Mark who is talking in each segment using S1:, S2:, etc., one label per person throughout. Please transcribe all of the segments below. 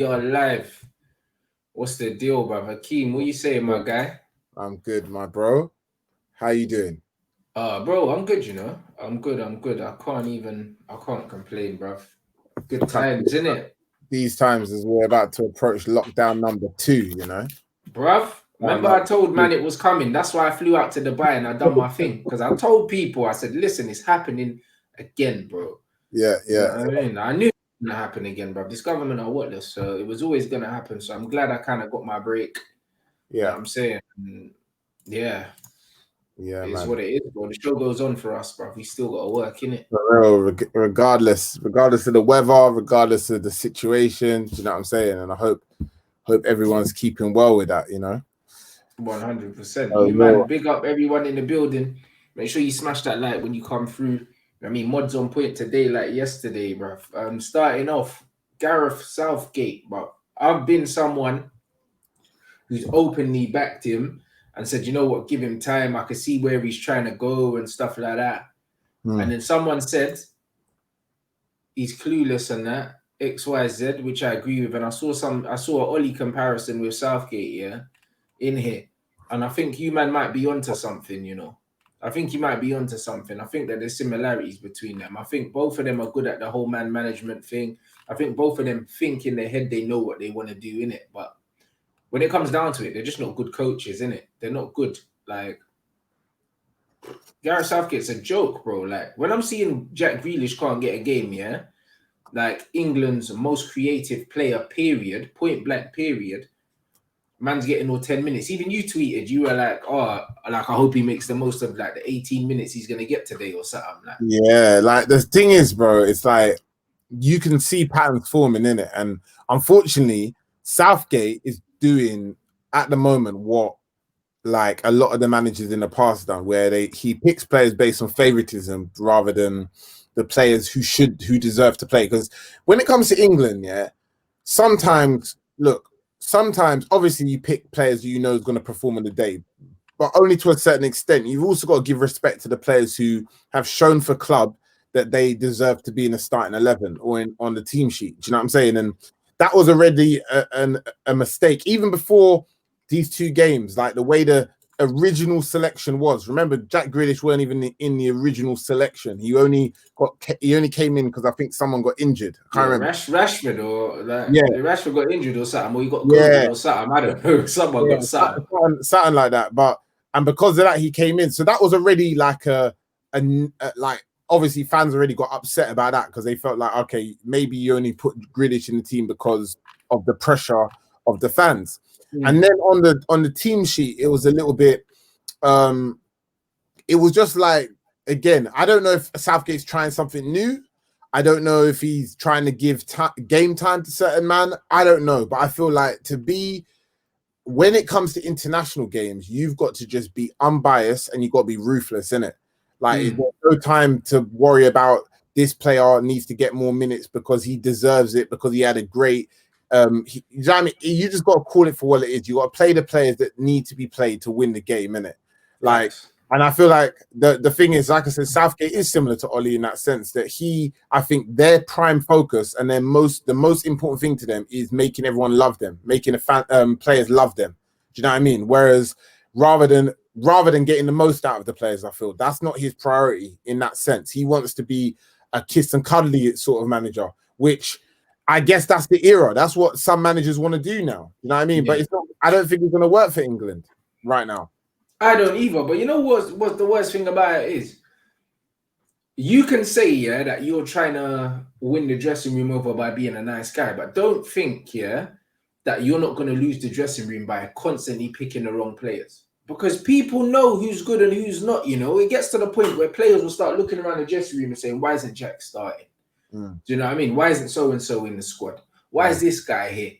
S1: You're live. What's the deal, brother? Akeem, what you saying, my guy?
S2: I'm good, my bro. How you doing?
S1: Bro, I'm good, I'm good. I can't complain, bruv. Good times, innit?
S2: These times as we're about to approach lockdown number 2.
S1: Bruv,
S2: Down
S1: remember I
S2: number
S1: told
S2: two.
S1: man it was coming. That's why I flew out to Dubai and I done my thing. Because I told people, I said, listen, it's happening again, bro.
S2: Yeah,
S1: You
S2: yeah,
S1: know what I mean? I knew it was gonna happen again, bruv. This government are worthless, so it was always gonna happen. So I'm glad I kind of got my break. You know
S2: yeah,
S1: what I'm saying? Yeah,
S2: yeah,
S1: it is
S2: man.
S1: what it is, bro. The show goes on for us, bruv. We still got to work, innit?
S2: For real, regardless of the weather, regardless of the situation, do you know what I'm saying? And I hope everyone's keeping well with that.
S1: 100%.
S2: Oh,
S1: You man,
S2: no.
S1: big up everyone in the building. Make sure you smash that like when you come through. I mean, mods on point today, like yesterday, bruv. Starting off, Gareth Southgate, but I've been someone who's openly backed him and said, you know what, give him time. I can see where he's trying to go and stuff like that. And
S2: Hmm.
S1: then someone said he's clueless and that XYZ, which I agree with. And I saw an Ollie comparison with Southgate, yeah, in here. And I think you man might be onto something. I think you might be onto something. I think that there's similarities between them. I think both of them are good at the whole man management thing. I think both of them think in their head they know what they want to do in it. But when it comes down to it, they're just not good coaches, in it. They're not good. Like Gareth Southgate's a joke, bro. Like when I'm seeing Jack Grealish can't get a game, yeah, like England's most creative player, period, point blank, period. Man's getting all 10 minutes. Even you tweeted, you were like, oh, like I hope he makes the most of like the 18 minutes he's gonna get today or something. Like,
S2: Yeah, like the thing is, bro, it's like you can see patterns forming in it, and unfortunately, Southgate is doing at the moment what like a lot of the managers in the past done, where he picks players based on favoritism rather than the players who deserve to play. Because when it comes to England, yeah, sometimes look, sometimes obviously you pick players you know is going to perform on the day, but only to a certain extent. You've also got to give respect to the players who have shown for club that they deserve to be in the starting 11 or on the team sheet. Do you know what I'm saying? And that was already a mistake even before these two games. Like the way the original selection was. Remember, Jack Grealish weren't even in the original selection. He only came in because I think someone got injured. I can't
S1: yeah,
S2: remember.
S1: Rashford or like
S2: Yeah,
S1: Rashford got injured or something, or he got COVID
S2: yeah,
S1: or something. I don't know. Someone
S2: yeah,
S1: got something.
S2: something like that. But and because of that, he came in. So that was already like like obviously fans already got upset about that because they felt like okay, maybe you only put Grealish in the team because of the pressure of the fans. And
S1: Mm.
S2: then on the team sheet, it was a little bit. Um, it was just like again, I don't know if Southgate's trying something new. I don't know if he's trying to give game time to certain man. I don't know, but I feel like to be when it comes to international games, you've got to just be unbiased and you've got to be ruthless in it. Like
S1: Mm.
S2: there's no time to worry about this player needs to get more minutes because he deserves it because he had a great. You know what I mean? You just got to call it for what it is. You got to play the players that need to be played to win the game, innit? Like,
S1: Facts.
S2: and I feel like the thing is, like I said, Southgate is similar to Ollie in that sense that I think their prime focus and the most important thing to them is making everyone love them, making players love them. Do you know what I mean? Whereas rather than getting the most out of the players, I feel that's not his priority in that sense. He wants to be a kiss and cuddly sort of manager, which I guess that's the era. That's what some managers want to do now. You know what I mean? But
S1: Yeah.
S2: it's not. I don't think it's going to work for England right now.
S1: I don't either. But you know what the worst thing about it is? You can say, yeah, that you're trying to win the dressing room over by being a nice guy, but don't think, yeah, that you're not going to lose the dressing room by constantly picking the wrong players. Because people know who's good and who's not, It gets to the point where players will start looking around the dressing room and saying, why isn't Jack starting?
S2: Mm,
S1: Do you know what I mean? Why isn't so and so in the squad? Why is
S2: mm,
S1: this guy here?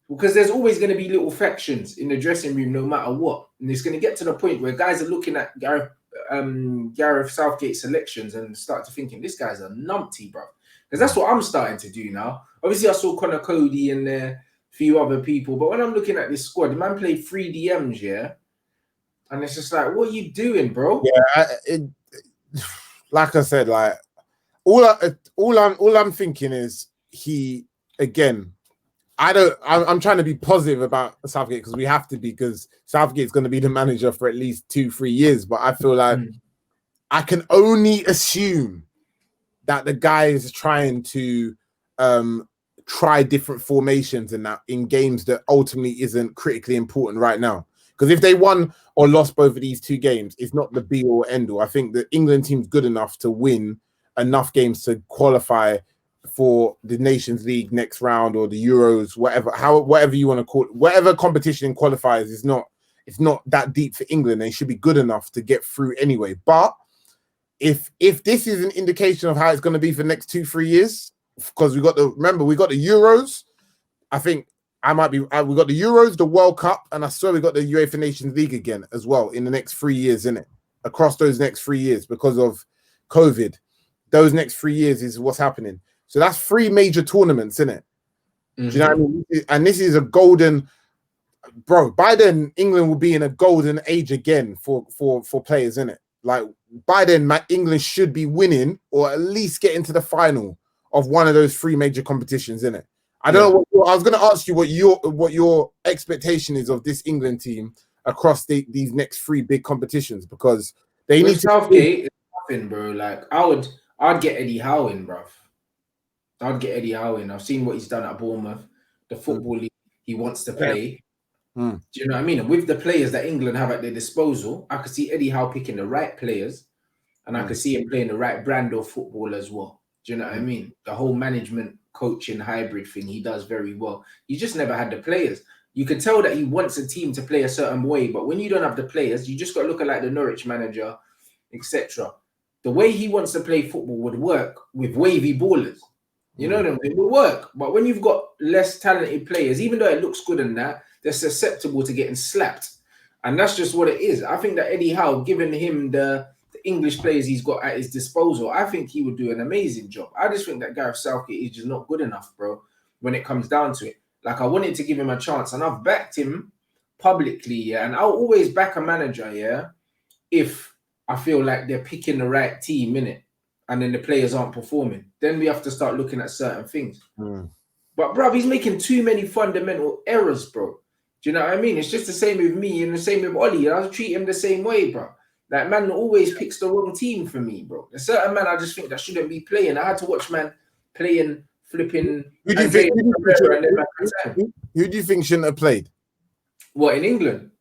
S1: Because there's always going to be little factions in the dressing room, no matter what. And it's going to get to the point where guys are looking at Gareth Southgate selections and start to thinking this guy's a numpty, bro. Because that's
S2: mm.
S1: what I'm starting to do now. Obviously, I saw Connor Cody and a few other people, but when I'm looking at this squad, the man played 3 DMs, yeah, and it's just like, what are you doing, bro?
S2: Yeah, like I said, like all I'm thinking is he again. I'm trying to be positive about Southgate because we have to be, because Southgate's going to be the manager for at least 2-3 years. But I feel like I can only assume that the guy is trying to try different formations and that in games that ultimately isn't critically important right now. Because if they won or lost both of these 2 games, it's not the be all end all. I think the England team's good enough to win enough games to qualify for the Nations League next round or the Euros, whatever you want to call it, whatever competition qualifiers is not, it's not that deep for England. They should be good enough to get through anyway. But if this is an indication of how it's going to be for the next 2-3 years, because we got the Euros, I think we got the Euros, the World Cup, and I swear we got the UEFA Nations League again as well in the next 3 years, innit? Across those next 3 years because of COVID. Those next 3 years is what's happening. So that's 3 major tournaments, innit? Do you know what I mean? And this is a golden, bro. By then, England will be in a golden age again for players, innit? Like by then, England should be winning or at least get into the final of one of those 3 major competitions, innit? I don't know what I was going to ask you what your expectation is of this England team across these next 3 big competitions, because they need to.
S1: Southgate is nothing, bro. Like I'd get Eddie Howe in, bro. I'd get Eddie Howe in. I've seen what he's done at Bournemouth, the football league he wants to play. Do you know what I mean? And with the players that England have at their disposal, I could see Eddie Howe picking the right players, and I could see him playing the right brand of football as well. Do you know what I mean? The whole management coaching hybrid thing he does very well. He just never had the players. You can tell that he wants a team to play a certain way, but when you don't have the players, you just got to look at like the Norwich manager, etc. The way he wants to play football would work with wavy ballers. You know them, it will work. But when you've got less talented players, even though it looks good in that, they're susceptible to getting slapped. And that's just what it is. I think that Eddie Howe, given him the English players he's got at his disposal, I think he would do an amazing job. I just think that Gareth Southgate is just not good enough, bro, when it comes down to it. Like, I wanted to give him a chance, and I've backed him publicly, yeah, and I'll always back a manager, yeah, if I feel like they're picking the right team, innit? And then the players aren't performing. Then we have to start looking at certain things. But, bro, he's making too many fundamental errors, bro. Do you know what I mean? It's just the same with me and the same with Ollie. I treat him the same way, bro. That man always picks the wrong team for me, bro. There's certain man I just think that shouldn't be playing. I had to watch man playing, flipping.
S2: Who do you think shouldn't have played?
S1: What, in England?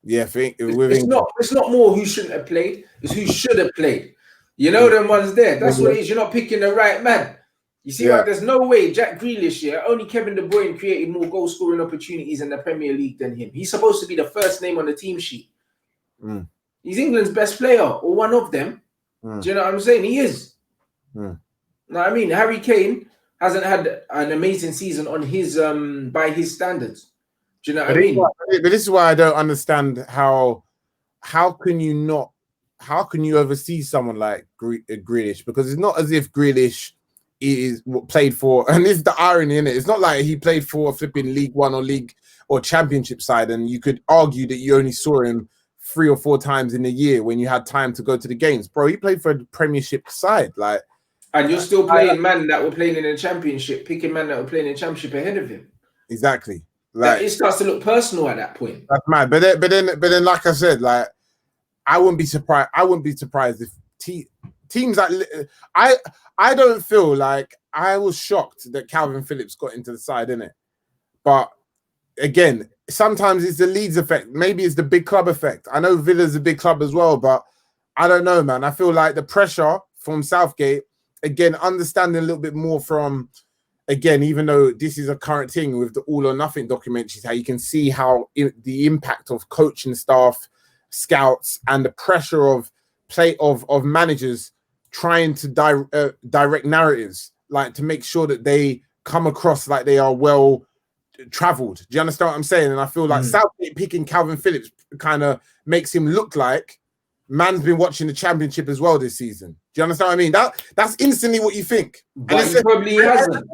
S2: Yeah,
S1: it's not more who shouldn't have played. It's who should have played. You know them ones there. That's what it is. You're not picking the right man. You see, like, there's no way Jack Grealish, yeah, only Kevin De Bruyne created more goal-scoring opportunities in the Premier League than him. He's supposed to be the first name on the team sheet. He's England's best player, or one of them. Do you know what I'm saying? He is. Know what I mean? Harry Kane hasn't had an amazing season on his by his standards. Do you know what I mean?
S2: But this is why I don't understand how can you oversee someone like Grealish? Because it's not as if Grealish is played for, and this is the irony in it. It's not like he played for a flipping League One or League or Championship side, and you could argue that you only saw him 3 or 4 times in a year when you had time to go to the games. Bro, he played for a Premiership side, like,
S1: and you're still playing men that were playing in the Championship, picking men that were playing in the Championship ahead of him.
S2: Exactly. Like,
S1: it starts to look personal at that point.
S2: That's mad. But then, like I said, like, I wouldn't be surprised if teams like I don't feel like, I was shocked that Calvin Phillips got into the side, innit? But again, sometimes it's the Leeds effect. Maybe it's the big club effect. I know Villa's a big club as well, but I don't know, man. I feel like the pressure from Southgate, again, understanding a little bit more from, again, even though this is a current thing with the All or Nothing documentaries, how you can see how the impact of coaching staff, scouts, and the pressure of managers trying to direct narratives, like to make sure that they come across like they are well traveled. Do you understand what I'm saying? And I feel like Southgate picking Calvin Phillips kind of makes him look like man's been watching the Championship as well this season. Do you understand what I mean? That's instantly what you think.
S1: But he probably hasn't.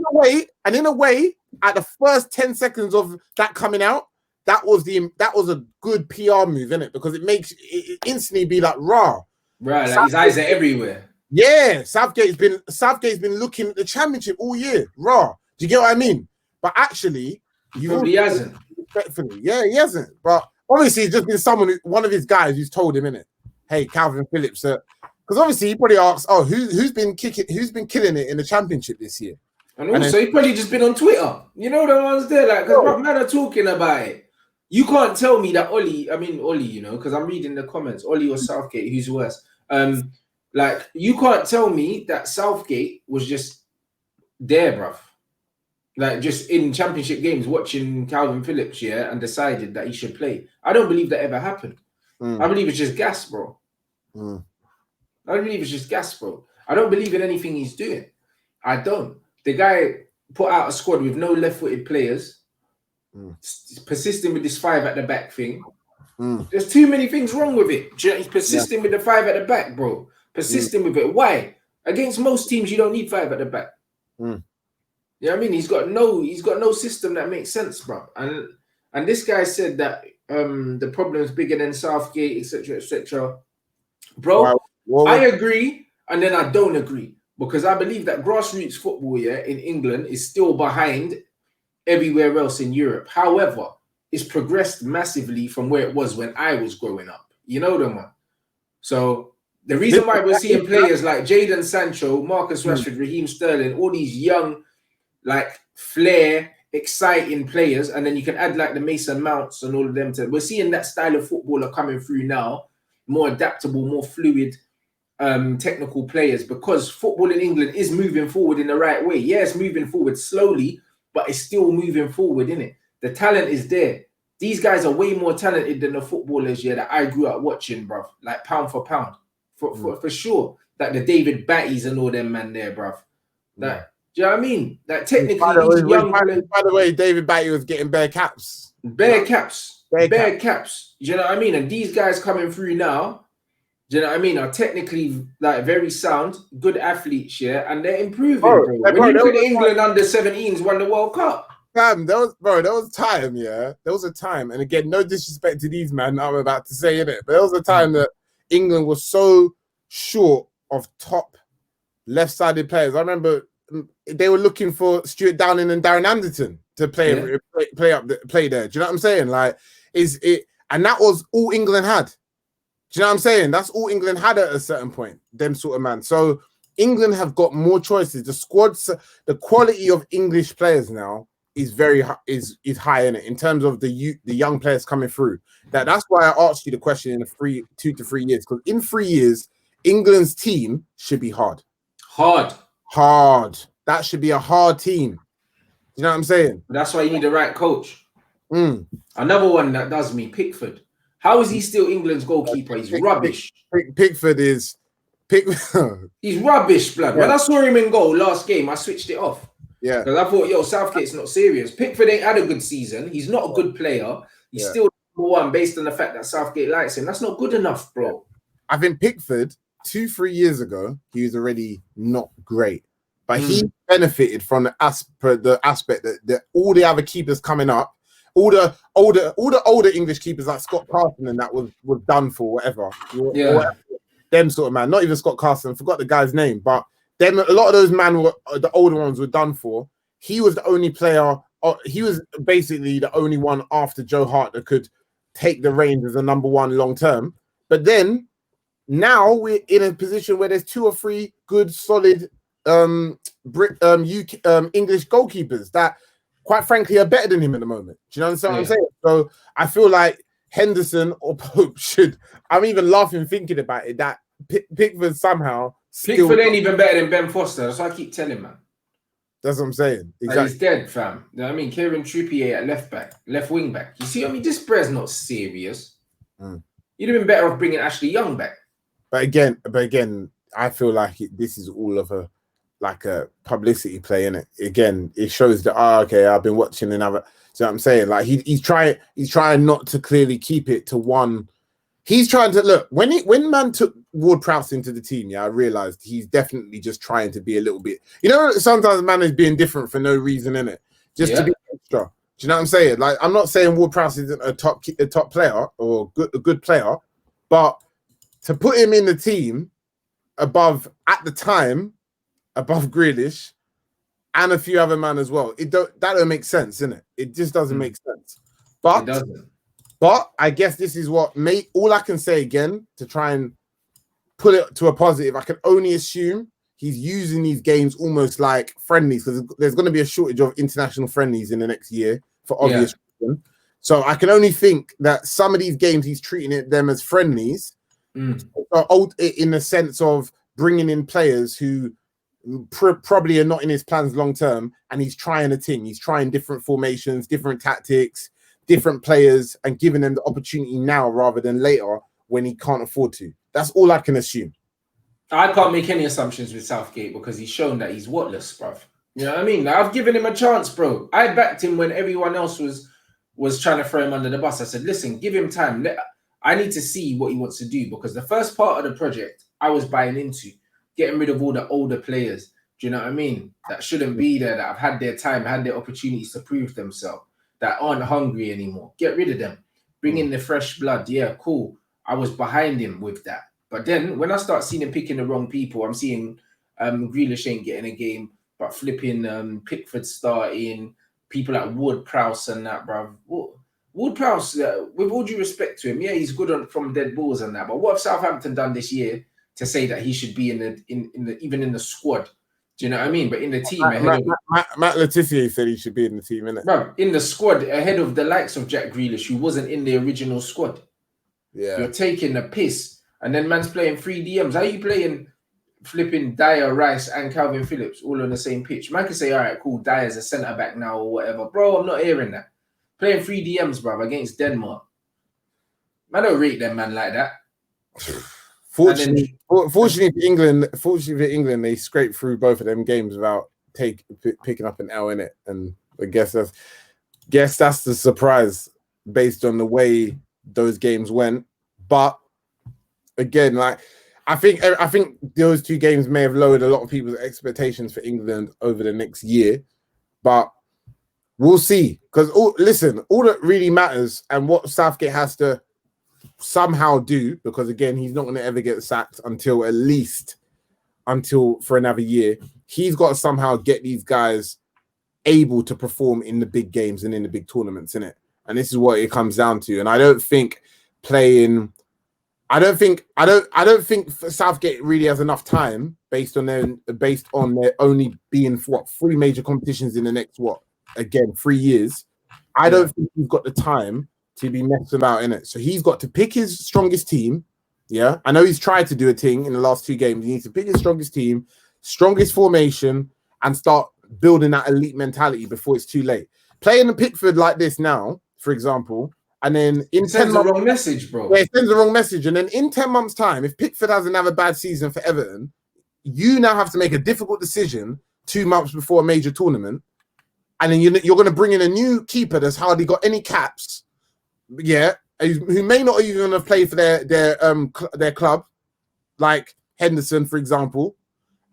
S2: In a way, at the first 10 seconds of that coming out, that was a good PR move, isn't it? Because it makes it instantly be like, rah.
S1: Right, like his eyes are everywhere.
S2: Yeah, Southgate's been looking at the Championship all year. Raw. Do you get what I mean? But actually,
S1: He probably hasn't.
S2: Respectfully, yeah, he hasn't. But obviously, it's just been one of his guys who's told him, innit? Hey, Calvin Phillips, because obviously he probably asks, oh, who's been killing it in the championship this year?
S1: And also, he probably just been on Twitter. You know the ones there, like, because man are talking about it. You can't tell me that Ollie, you know, because I'm reading the comments, Ollie or Southgate, who's worse? Like, you can't tell me that Southgate was just there, bruv. Like, just in championship games watching Calvin Phillips, yeah, and decided that he should play. I don't believe that ever happened. I believe it's just gas, bro. I don't believe it's just gas, bro. I don't believe in anything he's doing. I don't. The guy put out a squad with no left-footed players, persisting with this 5 at the back thing. There's too many things wrong with it. He's persisting with the 5 at the back, bro. Persisting with it. Why? Against most teams, you don't need 5 at the back. You know what I mean? He's got no system that makes sense, bro. And this guy said that the problem is bigger than Southgate, etc., etc. Bro, I agree, and then I don't agree, because I believe that grassroots football, in England is still behind everywhere else in Europe. However, it's progressed massively from where it was when I was growing up. You know them, man. So the reason why we're seeing players like Jadon Sancho, Marcus Rashford, Raheem Sterling, all these young, like, flair, exciting players, and then you can add like the Mason Mounts and all of them. We're seeing that style of footballer coming through now, more adaptable, more fluid, technical players, because football in England is moving forward in the right way. Yeah, it's moving forward slowly, but it's still moving forward, innit? The talent is there. These guys are way more talented than the footballers, that I grew up watching, bruv. Like, pound for pound. For sure. Like the David Batties and all them man there, bruv. That, do you know what I mean? That technically, these young players.
S2: By the way, David Batty was getting bare caps.
S1: Bare caps. Bare caps. Do you know what I mean? And these guys coming through now, do you know what I mean, are technically, like, very sound, good athletes, and they're improving, bro. When you look at England under 17s won the World Cup.
S2: There was time, There was a time, and again, no disrespect to these men I'm about to say, innit? But there was a time that England was so short of top left-sided players. I remember they were looking for Stuart Downing and Darren Anderton to play there. Do you know what I'm saying? Like, and that was all England had. Do you know what I'm saying? That's all England had at a certain point, them sort of man. So England have got more choices. The squads, the quality of English players now is high in it, in terms of the young players coming through. That's why I asked you the question in 2 to 3 years, because in 3 years, England's team should be hard. That should be a hard team. You know what I'm saying?
S1: That's why you need the right coach. Another one that does me, Pickford. How is he still England's goalkeeper? He's rubbish.
S2: Pickford is...
S1: He's rubbish, blood. When I saw him in goal last game, I switched it off.
S2: Yeah.
S1: Because I thought, Southgate's not serious. Pickford ain't had a good season. He's not a good player. He's still number one based on the fact that Southgate likes him. That's not good enough, bro.
S2: I think Pickford, 2-3 years ago, he was already not great. But he benefited from the aspect that all the other keepers coming up, all the older English keepers like Scott Carson and that was done for, whatever. Them sort of man. Not even Scott Carson, forgot the guy's name, but then a lot of those the older ones were done for. He was the only player. He was basically the only one after Joe Hart that could take the reins as a number one long term. But then now we're in a position where there's 2 or 3 good, solid English goalkeepers that, quite frankly, are better than him at the moment. Do you know what I'm saying? So I feel like Henderson or Pope should. I'm even laughing thinking about it. That Pickford somehow.
S1: Pickford ain't even better than Ben Foster. That's what I keep telling, man.
S2: That's what I'm saying. Exactly.
S1: He's dead, fam. You know what I mean? Kieran Trippier at left wing back. You see what I mean? This Brez's not serious. You'd have been better off bringing Ashley Young back. But
S2: again, I feel like this is all of a publicity play, innit? Again, it shows that I've been watching another. So you know what I'm saying, like he's trying not to clearly keep it to one. He's trying to look when man took Ward-Prowse into the team. I realized he's definitely just trying to be a little bit. Sometimes man is being different for no reason, innit? Just to be extra. Do you know what I'm saying? Like, I'm not saying Ward-Prowse isn't a top player or a good player, but to put him in the team above Grealish and a few other man as well. That don't make sense, innit? It just doesn't make sense.
S1: It doesn't.
S2: But I guess this is what all I can say again to try and put it to a positive. I can only assume he's using these games almost like friendlies, because there's going to be a shortage of international friendlies in the next year for obvious reasons. So I can only think that some of these games he's treating them as friendlies, in the sense of bringing in players who probably are not in his plans long term, and he's trying a thing. He's trying different formations, different tactics, different players, and giving them the opportunity now rather than later when he can't afford to. That's all I can assume.
S1: I can't make any assumptions with Southgate because he's shown that he's whatless, bruv. You know what I mean? Like, I've given him a chance, bro. I backed him when everyone else was trying to throw him under the bus. I said, listen, give him time. I need to see what he wants to do, because the first part of the project I was buying into, getting rid of all the older players. Do you know what I mean? That shouldn't be there, that have had their time, had their opportunities to prove themselves, that aren't hungry anymore. Get rid of them. Bring in the fresh blood. Yeah, cool. I was behind him with that. But then when I start seeing him picking the wrong people, I'm seeing Grealish ain't getting a game, but flipping Pickford starting, people like Ward-Prowse and that, bruv. Ward-Prowse, with all due respect to him, yeah, he's good from dead balls and that. But what have Southampton done this year to say that he should be even in the squad? Do you know what I mean? But in the team
S2: Matt Letizia said he should be in the team, innit?
S1: Bro, in the squad ahead of the likes of Jack Grealish, who wasn't in the original squad.
S2: Yeah,
S1: you're taking a piss, and then man's playing 3 DMs. How are you playing flipping Dyer, Rice, and Calvin Phillips all on the same pitch? Man can say, all right, cool, Dyer's a centre back now or whatever, bro. I'm not hearing that. Playing 3 DMs, bro, against Denmark. Man, don't rate them man like that.
S2: Fortunately for England, they scraped through both of them games without picking up an L in it, and I guess that's the surprise based on the way those games went. But again, like I think those 2 games may have lowered a lot of people's expectations for England over the next year, but we'll see. Because all that really matters, and what Southgate has to somehow do, because again, he's not going to ever get sacked until for another year. He's got to somehow get these guys able to perform in the big games and in the big tournaments, innit? And this is what it comes down to. And I don't think Southgate really has enough time based on there only being 3 major competitions in the next 3 years. I don't think he's got the time to be messing about in it. So he's got to pick his strongest team. Yeah, I know he's tried to do a thing in the last 2 games. He needs to pick his strongest team, strongest formation, and start building that elite mentality before it's too late. Playing the Pickford like this now, for example, and then in 10 months,
S1: the wrong message, bro.
S2: Yeah, it sends the wrong message. And then in 10 months' time, if Pickford has another bad season for Everton, you now have to make a difficult decision 2 months before a major tournament, and then you're going to bring in a new keeper that's hardly got any caps. Yeah, who may not even have played for their club, like Henderson, for example,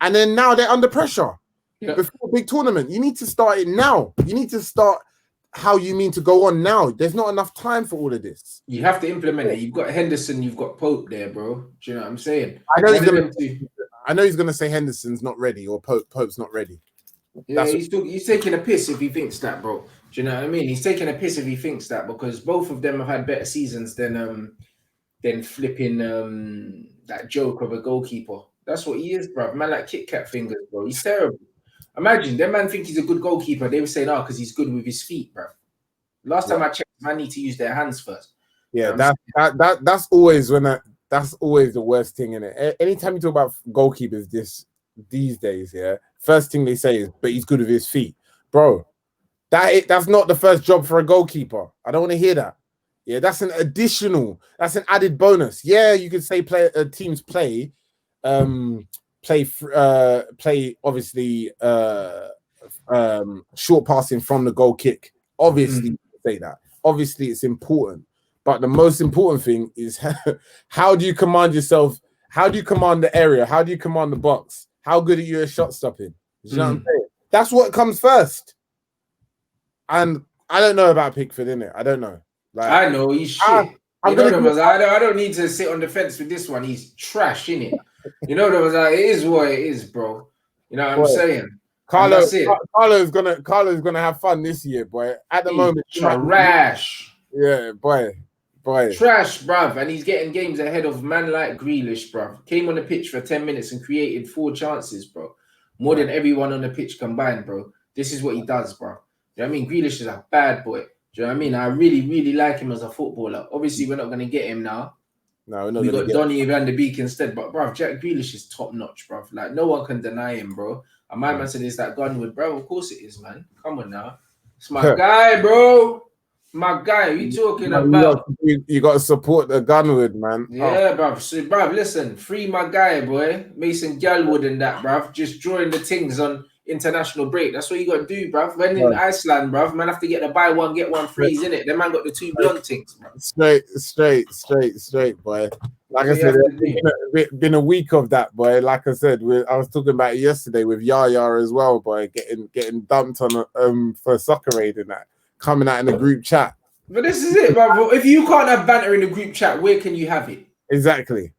S2: and then now they're under pressure before a big tournament. You need to start it now. You need to start how you mean to go on now. There's not enough time for all of this.
S1: You have to implement it. You've got Henderson, you've got Pope there, bro. Do you know what I'm saying?
S2: I know he's gonna say Henderson's not ready or Pope's not ready.
S1: Yeah, he's taking a piss if he thinks that, bro. Do you know what I mean? He's taking a piss if he thinks that, because both of them have had better seasons than flipping that joke of a goalkeeper. That's what he is, bro. Man, like Kit Kat fingers, bro. He's terrible. Imagine that man think he's a good goalkeeper. They were saying, because he's good with his feet, bro. Last time I checked, man need to use their hands first.
S2: Yeah, that's always that's always the worst thing in it. Anytime you talk about goalkeepers these days, yeah, first thing they say is, but he's good with his feet, bro. That's not the first job for a goalkeeper. I don't want to hear that. Yeah, that's an added bonus. Yeah, you could say teams play obviously short passing from the goal kick. Obviously, you say that. Obviously, it's important. But the most important thing is how do you command yourself? How do you command the area? How do you command the box? How good are you at shot stopping? You know what I'm saying? That's what comes first. And I don't know about Pickford, innit? I don't know. Like,
S1: I know he's shit. I don't need to sit on the fence with this one. He's trash, innit? You know, it is what it is, bro. You know what I'm saying? And that's it.
S2: Carlo's gonna have fun this year, boy. At the moment,
S1: trash.
S2: Yeah, boy.
S1: Trash, bruv. And he's getting games ahead of man like Grealish, bruv. Came on the pitch for 10 minutes and created 4 chances, bro. More than everyone on the pitch combined, bro. This is what he does, bro. Do you know what I mean? Grealish is a bad boy. Do you know what I mean? I really, really like him as a footballer. Obviously, we're not going to get him now.
S2: No, we're not.
S1: We got Donny van de Beek instead. But, bruv, Jack Grealish is top notch, bruv. Like, no one can deny him, bro. And my man said, is that Gunwood, bro? Of course it is, man. Come on now. It's my guy, bro. My guy, you talking about?
S2: You got to support the Gunwood, man.
S1: Yeah, bruv. So, bruv, listen, free my guy, boy. Mason Galwood and that, bruv. Just drawing the things on international break. That's what you got to do, bruv. When in Iceland, bruv, man have to get the buy one, get one frees, innit? The man got the 2 blonde things, bruv.
S2: Straight, boy. Like I said, it's been a week of that, boy. Like I said, I was talking about it yesterday with Yaya as well, boy, getting dumped on for soccer aid and that. Coming out in the group chat.
S1: But this is it, bro. If you can't have banter in the group chat, where can you have it?
S2: Exactly.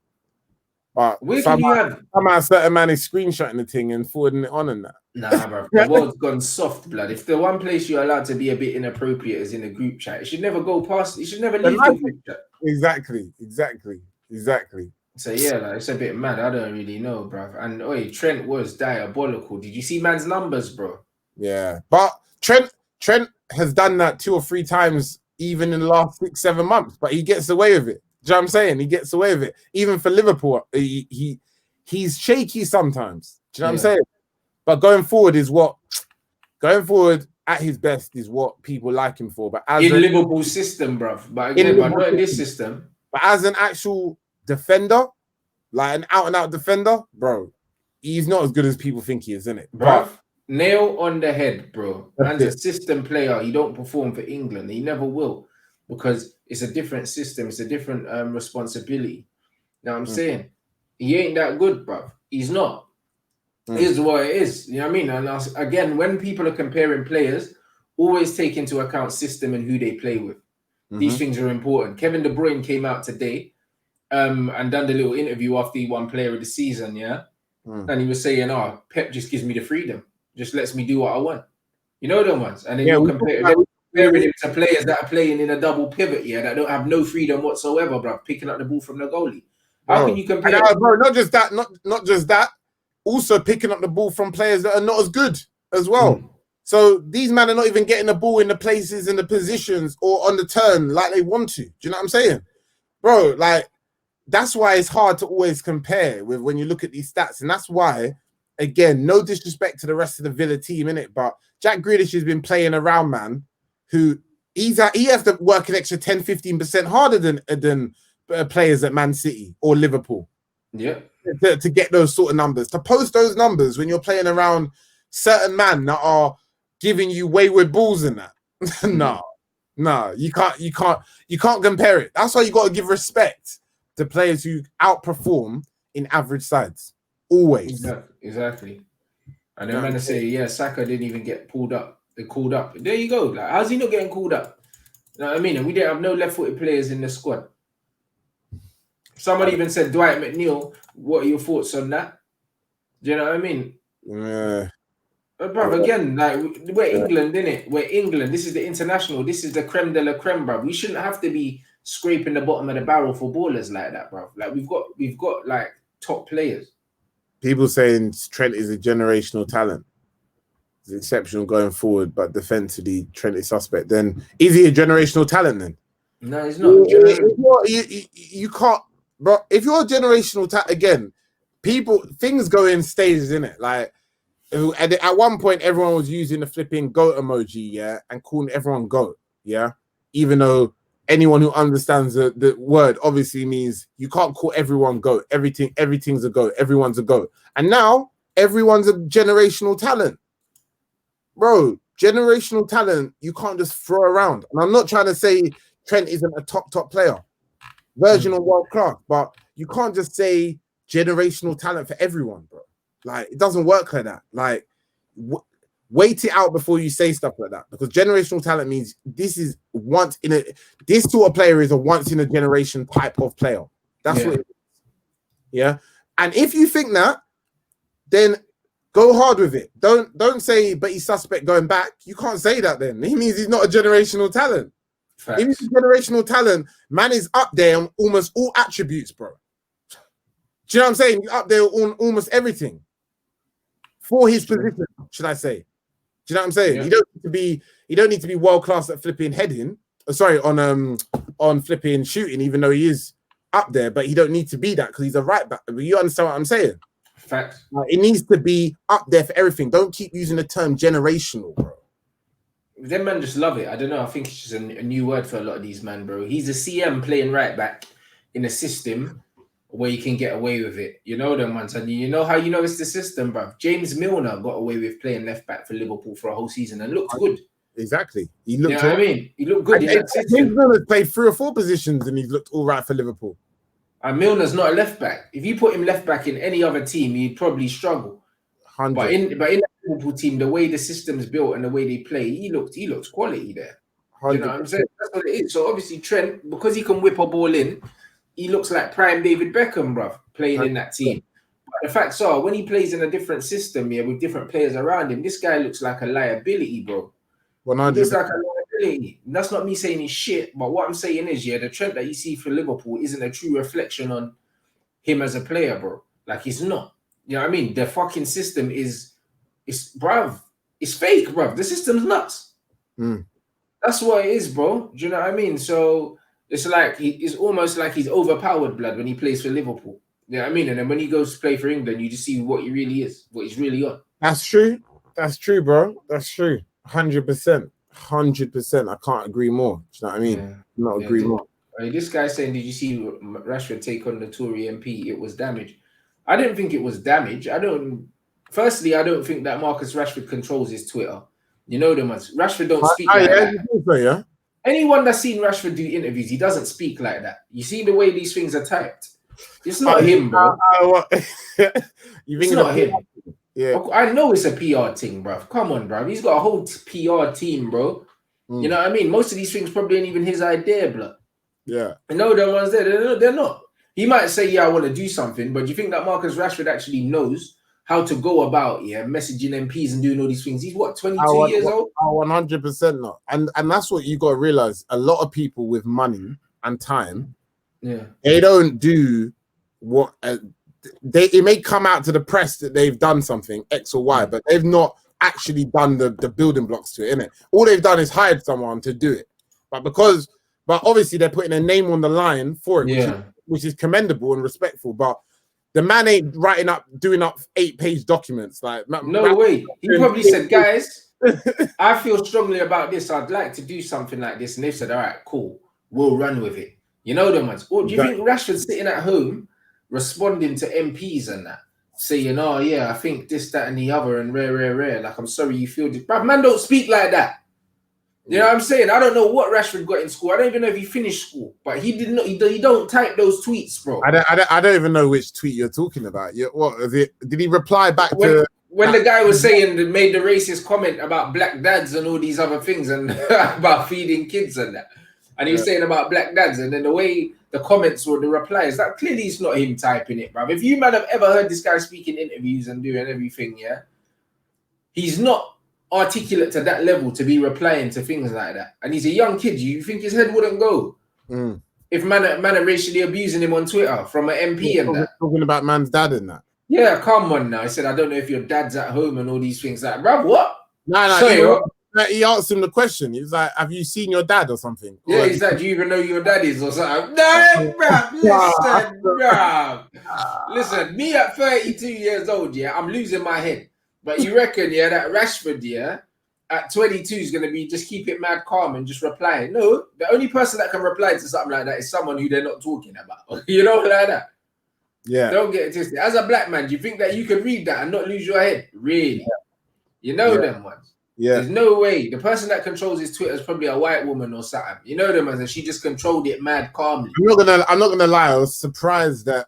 S2: But
S1: where can you have it?
S2: Somehow a certain man is screenshotting the thing and forwarding it on and that.
S1: Nah, bro. The world's gone soft, blood. If the one place you're allowed to be a bit inappropriate is in a group chat, it should never go past. It should never leave the group chat.
S2: Exactly.
S1: So yeah, like, it's a bit mad. I don't really know, bro. And Trent was diabolical. Did you see man's numbers, bro?
S2: Yeah, but Trent has done that 2 or 3 times even in the last 6-7 months, but he gets away with it. Do you know what I'm saying? He gets away with it. Even for Liverpool, he's shaky sometimes. Do you know what I'm saying? But going forward at his best is what people like him for. But as
S1: in Liverpool system, bruv. But again, not in this system.
S2: But as an actual defender, like an out-and-out defender, bro, he's not as good as people think he is, isn't it?
S1: Bruv, nail on the head, bro. Man's a system player. He don't perform for England. He never will. Because it's a different system. It's a different responsibility. Now I'm saying, he ain't that good, bruv. He's not. It is what it is. You know what I mean? And again, when people are comparing players, always take into account system and who they play with. These things are important. Kevin De Bruyne came out today and done the little interview after he won Player of the Season, and he was saying, Pep just gives me the freedom. Just lets me do what I want. You know them ones? And then you're comparing him to players that are playing in a double pivot, that don't have no freedom whatsoever, bro, picking up the ball from the goalie. How can you compare?
S2: Bro, not just that, also picking up the ball from players that are not as good as well. So these men are not even getting the ball in the places and the positions or on the turn like they want to. Do you know what I'm saying? Bro, like, that's why it's hard to always compare with when you look at these stats. And that's why, again, no disrespect to the rest of the Villa team, innit? But Jack Grealish has been playing around, man, who he has to work an extra 10-15% harder than players at Man City or Liverpool.
S1: Yeah.
S2: To get those sort of numbers. To post those numbers when you're playing around certain men that are giving you wayward balls in that. No, you can't compare it. That's why you got to give respect to players who outperform in average sides. Always.
S1: Exactly. And then man say, Saka didn't even get pulled up. They called up. There you go. Like, how's he not getting called up? You know what I mean? And we didn't have no left-footed players in the squad. Somebody even said, Dwight McNeil, what are your thoughts on that? Do you know what I mean?
S2: Yeah.
S1: But bruv, again, like, we're England, innit? We're England. This is the international. This is the creme de la creme, bruv. We shouldn't have to be scraping the bottom of the barrel for ballers like that, bruv. Like, we've got like top players.
S2: People saying Trent is a generational talent. He's exceptional going forward, but defensively, Trent is suspect. Then is he a generational talent then?
S1: No, he's not.
S2: You can't, bro. If you're a generational talent, again, things go in stages, innit? Like, at one point, everyone was using the flipping goat emoji, and calling everyone goat, even though anyone who understands the word obviously means you can't call everyone goat. Everything's a goat. Everyone's a goat. And now everyone's a generational talent, bro. Generational talent you can't just throw around. And I'm not trying to say Trent isn't a top player, version of world class, but you can't just say generational talent for everyone, bro. Like, it doesn't work like that. Like, wait it out before you say stuff like that, because generational talent means this sort of player is a once in a generation type of player. That's what it is. Yeah. And if you think that, then Go hard with it. Don't say, but he's suspect going back. You can't say that then. He means he's not a generational talent.
S1: Facts.
S2: If he's a generational talent, man is up there on almost all attributes, bro. Do you know what I'm saying? He's up there on almost everything. For his position, should I say. Do you know what I'm saying?
S1: Yeah.
S2: He don't need to be world class at flipping heading. Sorry, on flipping shooting, even though he is up there, but he don't need to be that because he's a right back. You understand what I'm saying?
S1: Facts.
S2: It needs to be up there for everything. Don't keep using the term generational, bro.
S1: Them man just love it. I don't know. I think it's just a new word for a lot of these man, bro. He's a CM playing right back in a system where you can get away with it. You know them ones. And you know how you know it's the system, bro. James Milner got away with playing left back for Liverpool for a whole season and looked good.
S2: Exactly. He looked.
S1: You know what I mean? He looked good in that system.
S2: James Milner's played 3 or 4 positions and he's looked all right for Liverpool.
S1: And Milner's not a left back. If you put him left back in any other team, he'd probably struggle.
S2: 100.
S1: But in the Liverpool team, the way the system's built and the way they play, he looks quality there.
S2: 100%.
S1: You know what I'm saying? That's what it is. So obviously Trent, because he can whip a ball in, he looks like prime David Beckham, bruv, playing in that team. But the facts are, when he plays in a different system, with different players around him, this guy looks like a liability, bro.
S2: 100%.
S1: He looks like a liability. And that's not me saying he's shit, but what I'm saying is, the Trent that you see for Liverpool isn't a true reflection on him as a player, bro. Like, he's not. You know what I mean? The fucking system it's fake, bruv. The system's nuts. That's what it is, bro. Do you know what I mean? So it's like it's almost like he's overpowered, blood, when he plays for Liverpool. You know what I mean? And then when he goes to play for England, you just see what he really is, what he's really on.
S2: That's true. That's true, bro. That's true. 100%. 100%. I can't agree more. Do you know what I mean?
S1: Yeah.
S2: Not agree more.
S1: This guy saying, did you see Rashford take on the Tory MP? It was damage. I didn't think it was damage. Firstly, I don't think that Marcus Rashford controls his Twitter. You know them ones. Rashford don't speak like that.
S2: Yeah.
S1: Anyone that's seen Rashford do interviews, he doesn't speak like that. You see the way these things are typed. It's not him, bro.
S2: You think
S1: it's not him.
S2: Yeah.
S1: I know it's a PR thing, bro. Come on, bro. He's got a whole PR team, bro. You know what I mean? Most of these things probably ain't even his idea, blood.
S2: Yeah.
S1: I know the ones there. They're not. He might say, yeah, I want to do something, but do you think that Marcus Rashford actually knows how to go about, messaging MPs and doing all these things? He's what, 22 years old?
S2: 100% not. And that's what you got to realize. A lot of people with money and time, they don't do what it may come out to the press that they've done something X or Y, but they've not actually done the building blocks to it, innit? All they've done is hired someone to do it. But obviously they're putting a name on the line for it, which is commendable and respectful. But the man ain't doing up 8-page documents. Like,
S1: no way. He probably said, guys, I feel strongly about this. I'd like to do something like this. And they've said, all right, cool. We'll run with it. You know them ones. Or do you think Rashford's sitting at home responding to MPs and that? Saying, oh, yeah, I think this, that, and the other, and rare. Like, I'm sorry you feel this. Bruv, man don't speak like that. You know what I'm saying? I don't know what Rashford got in school. I don't even know if he finished school, but he didn't know. He don't type those tweets, bro.
S2: I don't even know which tweet you're talking about. What is it? Did he reply back
S1: when the guy was saying that made the racist comment about black dads and all these other things and about feeding kids and that, and he was saying about black dads, and then the way the comments or the replies, that clearly it's not him typing it, bro. If you might have ever heard this guy speak in interviews and doing everything, he's not articulate to that level to be replying to things like that, and he's a young kid. You think his head wouldn't go if man are racially abusing him on Twitter from an MP and that,
S2: talking about man's dad and that?
S1: Yeah, come on now. I said, I don't know if your dad's at home and all these things. Like, bruv, what?
S2: No. He asked him the question. He was like, have you seen your dad or something?
S1: Yeah, he's like, do you even know who your dad is or something? No, bruv. Listen, me at 32 years old, I'm losing my head. But you reckon, that Rashford, at 22 is going to be just keep it mad calm and just replying? No, the only person that can reply to something like that is someone who they're not talking about. You know, like that.
S2: Yeah.
S1: Don't get it twisted. As a black man, do you think that you can read that and not lose your head? Really? Yeah. You know them ones.
S2: Yeah.
S1: There's no way. The person that controls his Twitter is probably a white woman or something. You know them ones, and she just controlled it mad calmly.
S2: I'm not gonna lie. I was surprised that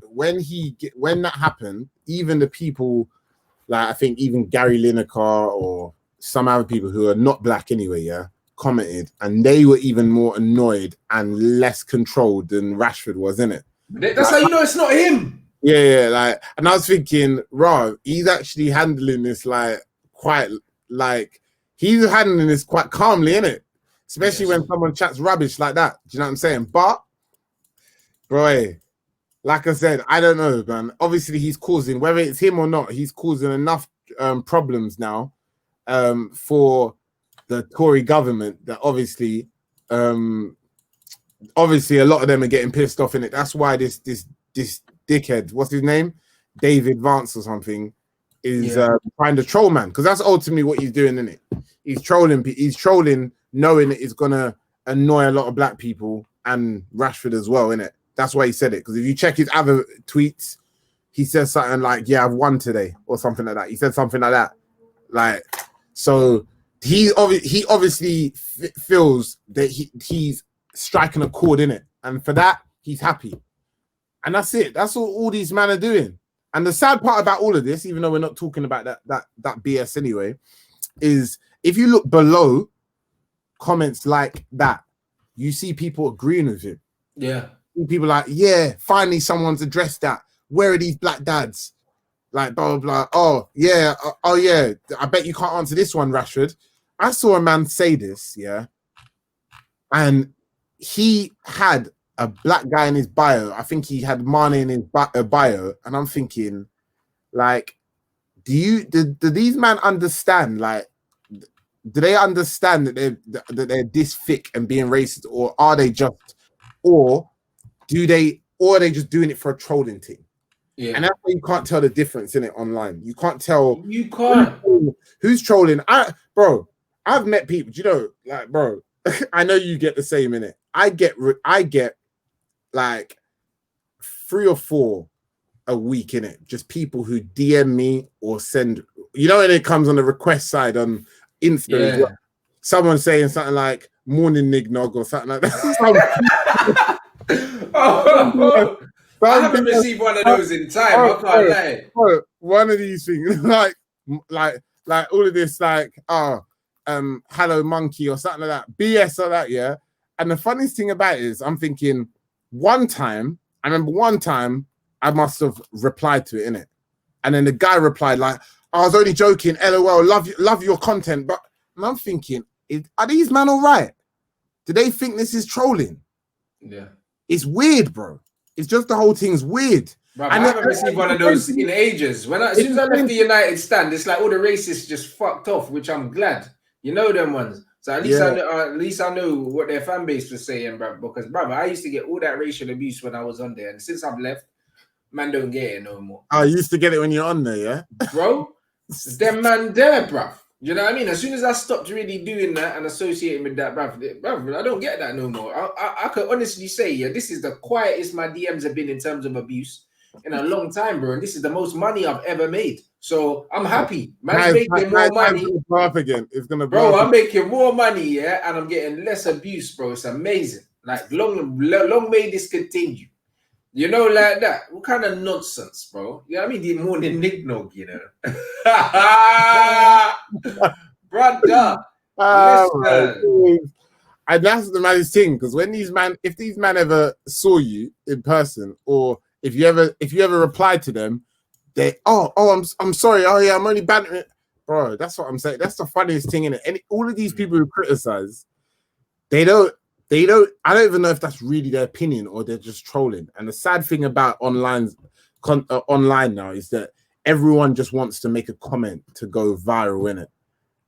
S2: when that happened, even the people, like I think even Gary Lineker or some other people who are not black anyway, commented, and they were even more annoyed and less controlled than Rashford was, innit?
S1: That's how you know it's not him.
S2: Yeah, like, and I was thinking, Rob, he's actually handling this like quite, like, he's handling this quite calmly, innit? Especially
S1: Yes.
S2: when someone chats rubbish like that. Do you know what I'm saying? But, bro, like I said, I don't know, man. Obviously, he's causing, whether it's him or not, he's causing enough problems now for the Tory government that um, obviously a lot of them are getting pissed off in it. That's why this dickhead, what's his name, David Vance or something, is trying to troll, man, because that's ultimately what he's doing, isn't it? He's trolling. He's trolling, knowing it's gonna annoy a lot of black people and Rashford as well, innit? That's why he said it. Because if you check his other tweets, he says something like, "Yeah, I've won today" or something like that. He said something like that. Like, so he obviously feels that he's striking a chord in it, and for that he's happy, and that's it. That's all these men are doing. And the sad part about all of this, even though we're not talking about that BS anyway, is if you look below comments like that, you see people agreeing with him.
S1: Yeah.
S2: People like, yeah, finally someone's addressed that. Where are these black dads? Like, blah, blah, blah. Oh, yeah. Oh, yeah. I bet you can't answer this one, Rashford. I saw a man say this, yeah. And he had a black guy in his bio. I think he had Mane in his bio. And I'm thinking, like, do these men understand, like, do they understand that they're this thick and being racist, or are they just, or are they just doing it for a trolling team?
S1: Yeah.
S2: And that's why you can't tell the difference in it online. You can't tell.
S1: You can't.
S2: Who's trolling. I've met people, you know, like, bro, I know you get the same in it. I get like 3 or 4 a week in it. Just people who DM me or send, you know, and it comes on the request side on Insta as well. Someone saying something like "morning nignog" or something like that.
S1: I haven't received one of those in time. I can't lie.
S2: One of these things, like all of this, like, hello monkey or something like that, BS or that, yeah. And the funniest thing about it is, I'm thinking, I remember one time I must have replied to it, innit? And then the guy replied like, "I was only joking, LOL, love your content." But and I'm thinking, are these men all right? Do they think this is trolling?
S1: Yeah.
S2: It's weird, bro. It's just the whole thing's weird.
S1: Bro, I haven't received one of those in ages. As soon as I left the United stand, it's like all the racists just fucked off, which I'm glad. You know them ones. So at least I know what their fan base was saying, bro. Because, bro, I used to get all that racial abuse when I was on there. And since I've left, man don't get it no more.
S2: I used to get it when you're on there, yeah?
S1: Bro, them man there, bro. You know what I mean? As soon as I stopped really doing that and associating with that, bruv, I don't get that no more. I could honestly say, yeah, this is the quietest my DMs have been in terms of abuse in a long time, bro. And this is the most money I've ever made. So I'm happy. Man's making more money.
S2: It's gonna
S1: bro, I'm making more money, yeah, and I'm getting less abuse, bro. It's amazing. Like, long may this continue. You know, like that. What kind of nonsense, bro? You know what I mean? The morning nignog, you know. Brother.
S2: And that's the maddest thing, because when if these men ever saw you in person, or if you ever replied to them, they I'm sorry, oh yeah, I'm only bantering, bro. That's what I'm saying. That's the funniest thing in it. And all of these people who criticize, I don't even know if that's really their opinion or they're just trolling. And the sad thing about online now is that everyone just wants to make a comment to go viral in it,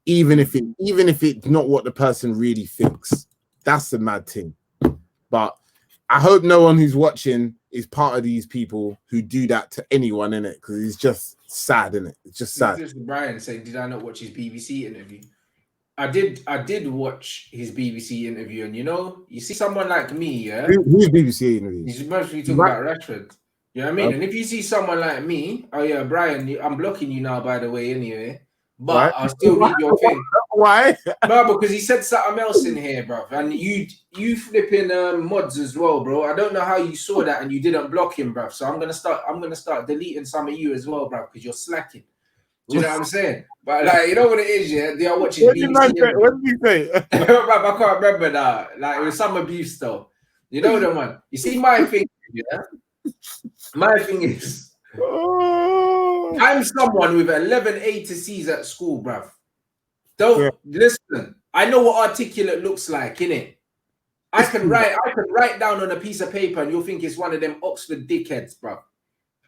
S2: even if it's not what the person really thinks. That's the mad thing. But I hope no one who's watching is part of these people who do that to anyone in it, because it's just sad, isn't it? It's just sad.
S1: This is Brian saying, "Did I not watch his BBC interview?" I did watch his BBC interview, and you see someone like me, yeah.
S2: Who's BBC interview?
S1: He's mostly talking about Rashford. You know what I mean? And if you see someone like me, oh yeah, Brian, I'm blocking you now, by the way, anyway. But I'll still read your thing.
S2: Why?
S1: No, because he said something else in here, bro. And you flipping mods as well, bro. I don't know how you saw that and you didn't block him, bro. So I'm gonna start deleting some of you as well, bro, because you're slacking. Do you know what I'm saying? But like, you know what it is, yeah? They are watching BBC.
S2: What did you say?
S1: I can't remember that. Like, it was some abuse though. You know the one. You see my thing, yeah? My thing is,
S2: Oh,
S1: I'm someone with 11 A to C's at school, bruv.
S2: yeah,
S1: Don't listen. I know what articulate looks like, innit? I can write down on a piece of paper and you'll think it's one of them Oxford dickheads, bruv.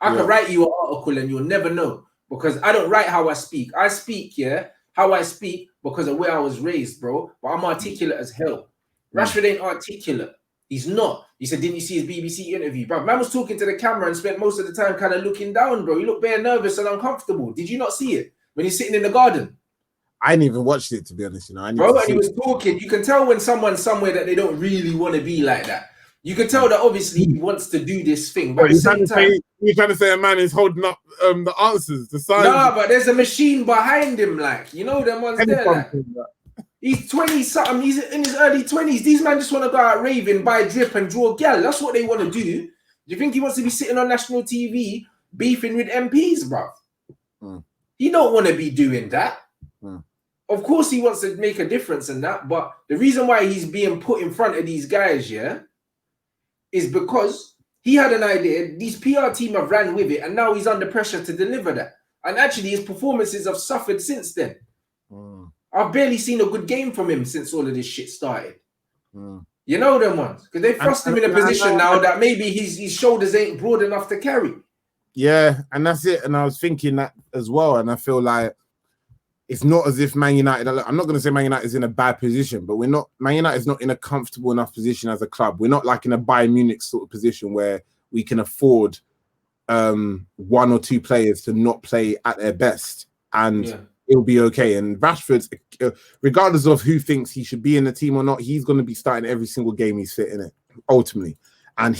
S1: I
S2: yeah.
S1: can write you an article and you'll never know because I don't write how I speak. I speak, yeah, how I speak because of where I was raised, bro. But I'm articulate as hell. Rashford ain't articulate. He's not. He said, didn't you see his BBC interview? Bro, man was talking to the camera and spent most of the time kind of looking down, bro. He looked very nervous and uncomfortable. Did you not see it when he's sitting in the garden?
S2: I didn't even watched it, to be honest. You know, I need
S1: Bro,
S2: to
S1: and
S2: see
S1: he was talking. You can tell when someone's somewhere that they don't really want to be like that. You can tell that obviously he wants to do this thing, but at the same time,
S2: you're trying to say a man is holding up the answers, the signs.
S1: Nah, but there's a machine behind him, like, you know, them ones there, like. He's 20-something, he's in his early 20s. These men just want to go out raving, buy drip and draw gal. That's what they want to do. Do you think he wants to be sitting on national TV beefing with MPs, bro? He don't want to be doing that. Of course he wants to make a difference in that, but the reason why he's being put in front of these guys, yeah, is because he had an idea, these PR team have ran with it, and now he's under pressure to deliver that. And actually his performances have suffered since then. I've barely seen a good game from him since all of this shit started. You know them ones? Because they thrust him in a position now that maybe his shoulders ain't broad enough to carry.
S2: Yeah, and that's it. And I was thinking that as well. And I feel like it's not as if Man United, I'm not going to say Man United is in a bad position, but Man United is not in a comfortable enough position as a club. We're not like in a Bayern Munich sort of position where we can afford one or two players to not play at their best. And it'll be okay. And Rashford, regardless of who thinks he should be in the team or not, he's going to be starting every single game he's fit in it, ultimately. And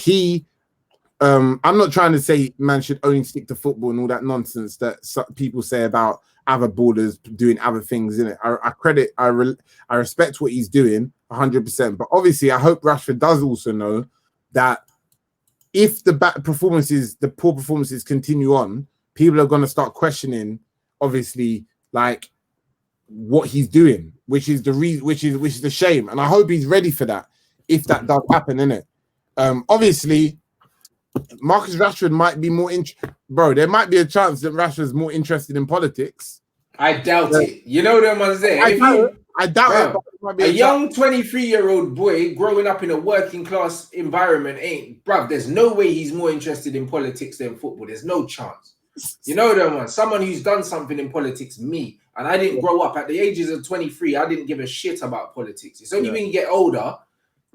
S2: I'm not trying to say man should only stick to football and all that nonsense that people say about other ballers doing other things in it. I respect what he's doing 100%. But obviously, I hope Rashford does also know that if the poor performances continue on, people are going to start questioning, obviously, like what he's doing, which is the shame. And I hope he's ready for that if that does happen, innit? Obviously, Marcus Rashford might be more bro. There might be a chance that Rashford's more interested in politics.
S1: I doubt it. You know them ones there.
S2: I doubt it.
S1: A young 23-year-old boy growing up in a working class environment bruv, there's no way he's more interested in politics than football. There's no chance. You know them ones. Someone who's done something in politics, me. And I didn't grow up at the ages of 23. I didn't give a shit about politics. It's only when you get older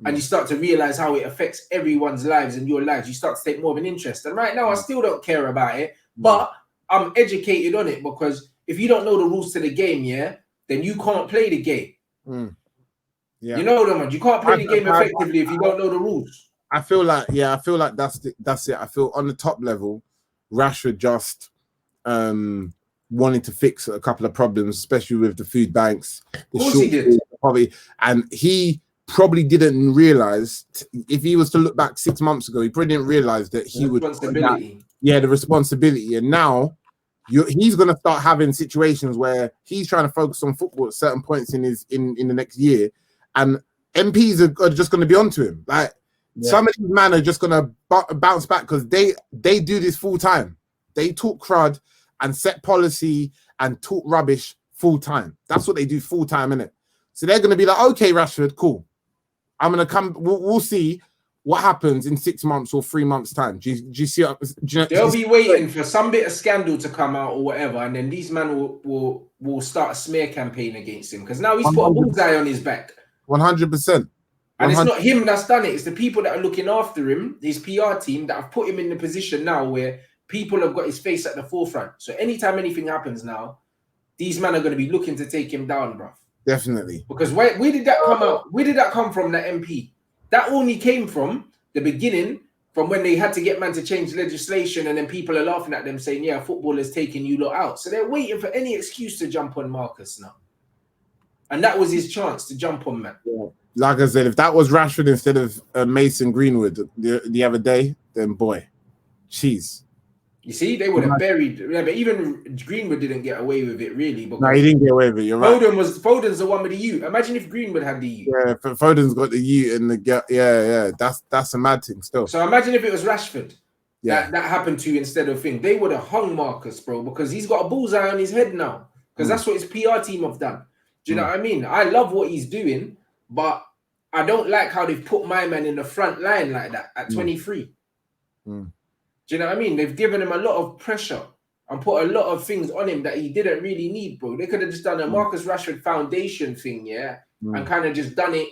S1: and you start to realize how it affects everyone's lives and your lives, you start to take more of an interest. And right now, I still don't care about it, but I'm educated on it because if you don't know the rules to the game, then you can't play the game. You know them ones. You can't play the game effectively if you don't know the rules.
S2: I feel like that's it. I feel on the top level, Rashford just wanted to fix a couple of problems, especially with the food banks.
S1: Of course he did.
S2: Poverty, and he probably didn't realize, if he was to look back 6 months ago, he probably didn't realize that he would the responsibility. And now he's going to start having situations where he's trying to focus on football at certain points in the next year, and MPs are just going to be onto him. Like some of these men are just going to bounce back because they do this full time. They talk crud and set policy and talk rubbish full time. That's what they do full time, innit? So they're going to be like, okay, Rashford, cool. I'm going to come. We'll see what happens in 6 months or 3 months' time. Do you see?
S1: They'll be waiting for some bit of scandal to come out or whatever, and then these men will start a smear campaign against him because now he's put a bullseye on his back.
S2: 100%.
S1: And it's not him that's done it. It's the people that are looking after him, his PR team, that have put him in the position now where people have got his face at the forefront. So anytime anything happens now, these men are going to be looking to take him down, bruv.
S2: Definitely.
S1: Because where did that come out? Where did that come from, that MP? That only came from the beginning, from when they had to get man to change legislation, and then people are laughing at them saying, yeah, football is taking you lot out. So they're waiting for any excuse to jump on Marcus now. And that was his chance to jump on, man.
S2: Yeah. Like I said, if that was Rashford instead of Mason Greenwood the other day, then boy, jeez.
S1: You see, they would have buried. Yeah, but even Greenwood didn't get away with it, really.
S2: No, he didn't get away with it. You're right.
S1: Foden's the one with the U. Imagine if Greenwood had the U.
S2: Yeah, Foden's got the U and the yeah. That's a mad thing still.
S1: So imagine if it was Rashford.
S2: Yeah.
S1: that happened to you instead of thing. They would have hung Marcus, bro, because he's got a bullseye on his head now. Because that's what his PR team have done. Do you know what I mean? I love what he's doing, but I don't like how they've put my man in the front line like that at 23. Do you know what I mean? They've given him a lot of pressure and put a lot of things on him that he didn't really need, bro. They could have just done a Marcus Rashford Foundation thing, yeah, and kind of just done it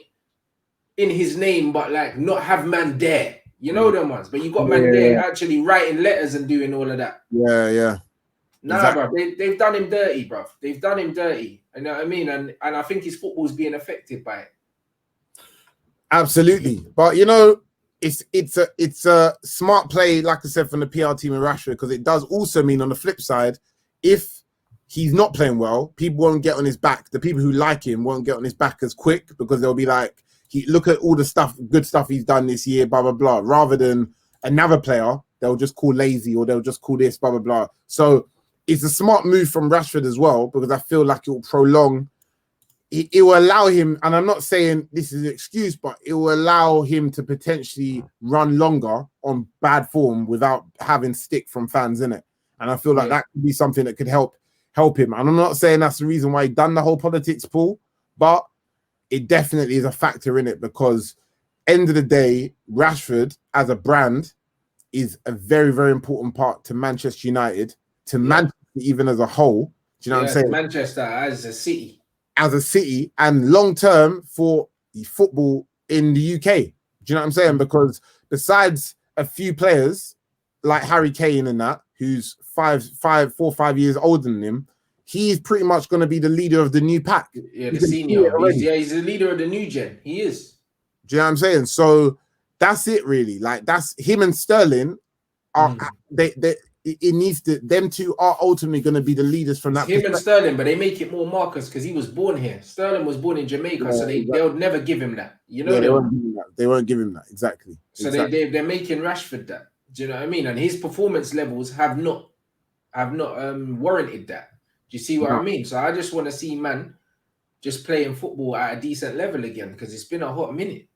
S1: in his name, but like not have man there. You know them ones, but you got man there actually writing letters and doing all of that.
S2: Yeah.
S1: Nah, exactly. Bro, they've done him dirty, bro. They've done him dirty. You know what I mean? And I think his football's being affected by it.
S2: Absolutely, but you know, it's a smart play, like I said, from the PR team in Rashford, because it does also mean on the flip side, if he's not playing well, people won't get on his back. The people who like him won't get on his back as quick because they'll be like, look at all the good stuff he's done this year, blah blah blah. Rather than another player, they'll just call lazy or they'll just call this, blah blah blah. So it's a smart move from Rashford as well, because I feel like it will prolong. It will allow him, and I'm not saying this is an excuse, but it will allow him to potentially run longer on bad form without having stick from fans in it. And I feel like that could be something that could help him. And I'm not saying that's the reason why he done the whole politics, Paul, but it definitely is a factor in it, because end of the day, Rashford as a brand is a very, very important part to Manchester United, to Manchester even as a whole. Do you know what I'm saying?
S1: Manchester as a city.
S2: As a city, and long term for football in the UK. Do you know what I'm saying? Because besides a few players like Harry Kane and that, who's 4 or 5 years older than him, he's pretty much going to be the leader of the new pack.
S1: Yeah, the senior. He's the leader of the new gen. He is.
S2: Do you know what I'm saying? So that's it, really. Like, that's him and Sterling are it needs to, them two are ultimately going to be the leaders from that.
S1: Him and Sterling, but they make it more Marcus because he was born here. Sterling was born in Jamaica, so they'll never give him that. You know,
S2: they won't give him that. Exactly.
S1: So they're making Rashford that. Do you know what I mean? And his performance levels have not warranted that. Do you see what I mean? So I just want to see man just playing football at a decent level again, because it's been a hot minute.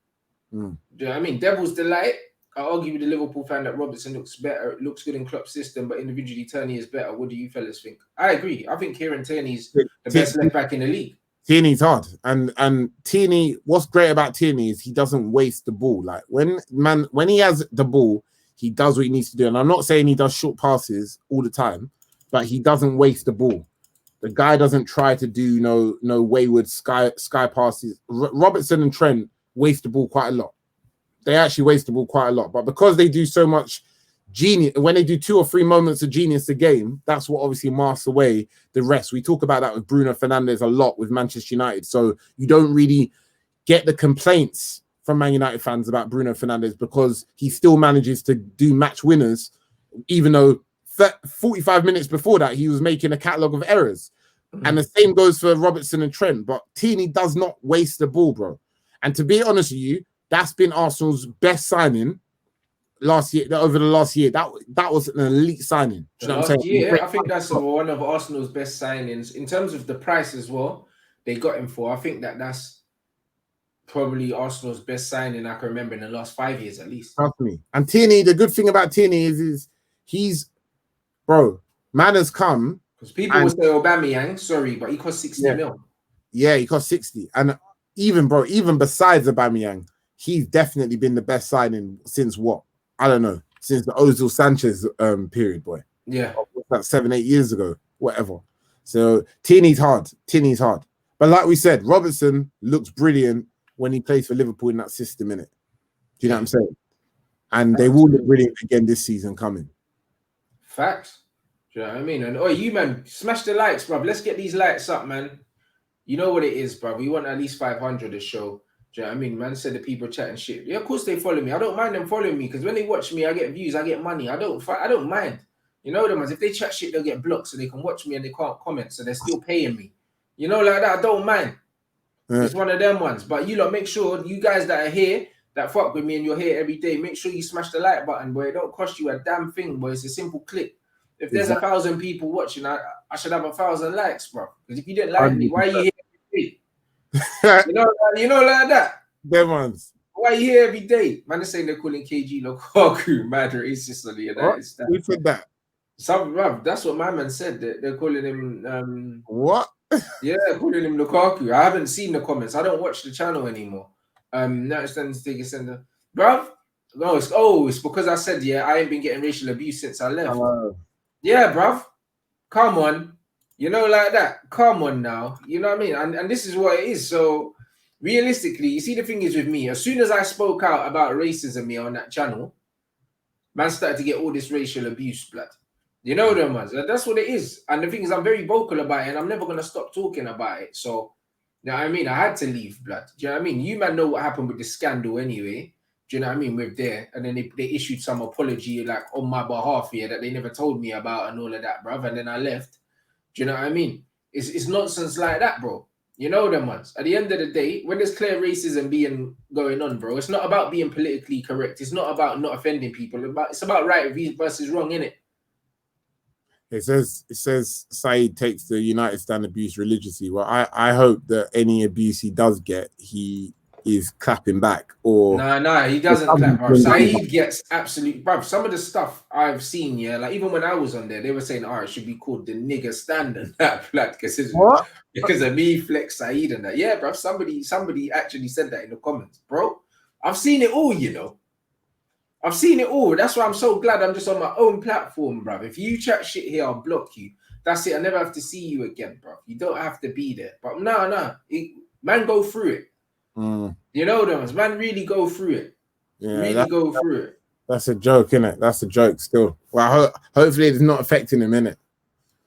S1: Do you know what I mean? Devil's delight. I argue with the Liverpool fan that Robertson looks good in Klopp's system, but individually Tierney is better. What do you fellas think? I agree. I think Kieran Tierney's the best left back in the league.
S2: Tierney's hard, and Tierney. What's great about Tierney is he doesn't waste the ball. Like when he has the ball, he does what he needs to do. And I'm not saying he does short passes all the time, but he doesn't waste the ball. The guy doesn't try to do no wayward sky passes. Robertson and Trent waste the ball quite a lot. They actually waste the ball quite a lot, but because they do so much genius, when they do 2 or 3 moments of genius a game, that's what obviously masks away the rest. We talk about that with Bruno Fernandes a lot with Manchester United. So you don't really get the complaints from Man United fans about Bruno Fernandes, because he still manages to do match winners, even though 45 minutes before that, he was making a catalogue of errors. And the same goes for Robertson and Trent, but Tierney does not waste the ball, bro. And to be honest with you, that's been Arsenal's best signing last year. Over the last year, that was an elite signing. Do you know what I'm saying?
S1: Yeah, I think that's one of Arsenal's best signings in terms of the price as well. They got him for. I think that's probably Arsenal's best signing I can remember in the last 5 years at least.
S2: Trust me. And Tierney, the good thing about Tierney is he's, bro, man has come.
S1: Because people will say Aubameyang, sorry, but he cost 60 mil.
S2: Yeah, he cost 60. And even besides Aubameyang, he's definitely been the best signing since what? I don't know. Since the Ozil Sanchez period, boy.
S1: Yeah.
S2: About 7-8 years ago, whatever. So Tierney's hard. But like we said, Robertson looks brilliant when he plays for Liverpool in that system, innit? Do you know what I'm saying? And they will look brilliant again this season coming.
S1: Facts. Do you know what I mean? And you man, smash the likes, bruv. Let's get these likes up, man. You know what it is, bruv. We want at least 500 a show. Do you know what I mean? Man said the people chatting shit. Yeah, of course they follow me. I don't mind them following me, because when they watch me, I get views, I get money. I don't mind. You know them ones. If they chat shit, they'll get blocked, so they can watch me and they can't comment, so they're still paying me. You know, like that. I don't mind. It's one of them ones. But you lot, make sure you guys that are here, that fuck with me and you're here every day, make sure you smash the like button, boy. It don't cost you a damn thing, boy. It's a simple click. If there's 1,000 people watching, I should have 1,000 likes, bro. Because if you didn't like me, why are you here? You know, like that.
S2: Them ones.
S1: Why you here every day? Man, they're saying they're calling KG Lukaku mad racist on the United States.
S2: Who said that?
S1: Some bruv, that's what my man said. They're calling him
S2: What?
S1: yeah, calling him Lukaku. I haven't seen the comments. I don't watch the channel anymore. Now it's time to take a sender. Bruv, no, it's because I said I ain't been getting racial abuse since I left. Yeah, bruv. Come on. You know, like that. Come on now. You know what I mean? And this is what it is. So realistically, you see, the thing is with me, as soon as I spoke out about racism here on that channel, man started to get all this racial abuse, blood. You know them ones. That's what it is. And the thing is, I'm very vocal about it, and I'm never gonna stop talking about it. So, you know what I mean? I had to leave, blood. Do you know what I mean? You man know what happened with the scandal anyway. Do you know what I mean? With there, and then they issued some apology like on my behalf here that they never told me about and all of that, bruv. And then I left. Do you know what I mean? It's nonsense like that, bro. You know them ones. At the end of the day, when there's clear racism being going on, bro, it's not about being politically correct. It's not about not offending people. It's about right versus wrong, innit?
S2: It says Saeed takes the United stand abuse religiously. Well, I hope that any abuse he does get, he is clapping back. Or
S1: nah, he doesn't clap, bro. Saeed gets absolute, bro. Some of the stuff I've seen, like even when I was on there, they were saying, it should be called the nigger standard. Like, because of me, Flex, Saeed, and that. Yeah, bro. Somebody actually said that in the comments, bro. I've seen it all, you know. I've seen it all. That's why I'm so glad I'm just on my own platform, bro. If you chat shit here, I'll block you. That's it. I never have to see you again, bro. You don't have to be there. But no. Man, go through it. You know those. Man, really go through it. Yeah, really go through it.
S2: That's a joke, innit? That's a joke still. Well, hopefully it's not affecting him, innit?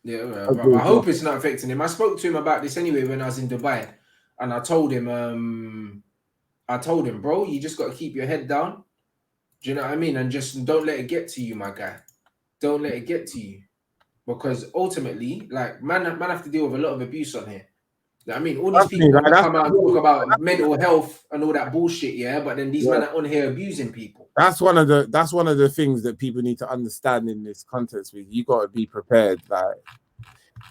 S1: Yeah, I hope it's not affecting him. I spoke to him about this anyway when I was in Dubai. And I told him, bro, you just got to keep your head down. Do you know what I mean? And just don't let it get to you, my guy. Don't let it get to you. Because ultimately, like, man have to deal with a lot of abuse on here. You know what I mean? All these people come out and talk about mental health and all that bullshit, but then these men are on here abusing people.
S2: That's one of the things that people need to understand in this context. You got to be prepared. Like,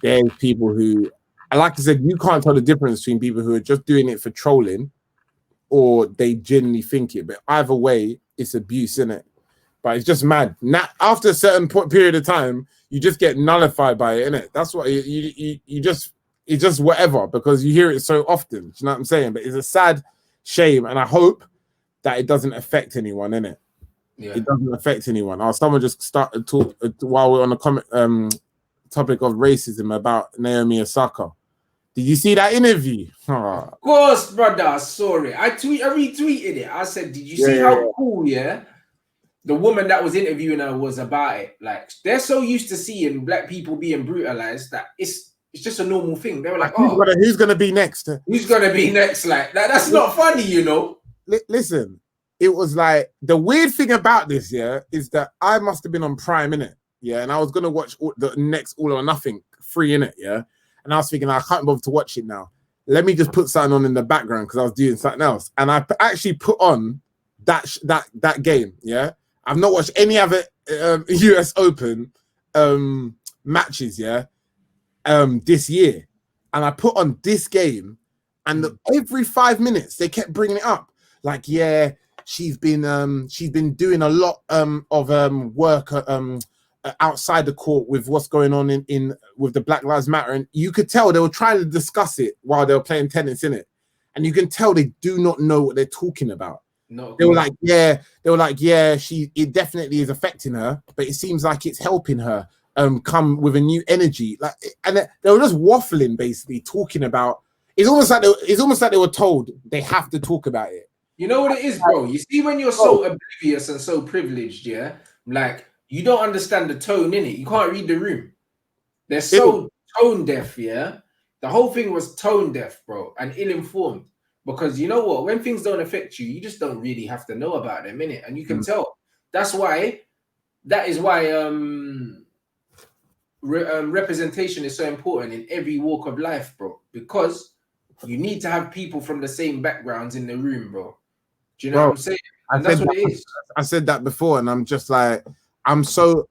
S2: there's people who, like I said, you can't tell the difference between people who are just doing it for trolling or they genuinely think it. But either way, it's abuse, isn't it? But it's just mad. Now, after a certain period of time, you just get nullified by it, innit? That's what it's just whatever, because you hear it so often. Do you know what I'm saying? But it's a sad shame, and I hope that it doesn't affect anyone, innit? Yeah. It doesn't affect anyone. Someone just started talk while we're on the topic of racism about Naomi Osaka. Did you see that interview?
S1: Of course, brother. I saw it. I retweeted it. I said, did you see how cool, the woman that was interviewing her was about it? Like, they're so used to seeing black people being brutalized that it's just a normal thing. They were like,
S2: who's gonna be next?
S1: Who's gonna be next? Like, that's not funny, you know.
S2: Listen, it was like, the weird thing about this, is that I must have been on Prime, innit? And I was gonna watch the next All or Nothing free, innit? And I was thinking, I can't bother to watch it now. Let me just put something on in the background because I was doing something else. And I actually put on that game, I've not watched any other US Open matches, this year. And I put on this game, and every 5 minutes they kept bringing it up. Like, she's been doing a lot of work outside the court with what's going on in with the Black Lives Matter, and you could tell they were trying to discuss it while they were playing tennis in it, and you can tell they do not know what they're talking about. No, they were like, it definitely is affecting her, but it seems like it's helping her come with a new energy. Like, and they were just waffling, basically talking about. It's almost like they were told they have to talk about it.
S1: You know what it is, bro? You see, when you're so oblivious and so privileged, like, you don't understand the tone in it. You can't read the room. They're so tone deaf, The whole thing was tone deaf, bro, and ill-informed. Because you know what? When things don't affect you, you just don't really have to know about them, innit? And you can tell. That is why representation is so important in every walk of life, bro. Because you need to have people from the same backgrounds in the room, bro. Do you know what I'm saying? And that's what it is.
S2: I said that before, and I'm just like, I'm so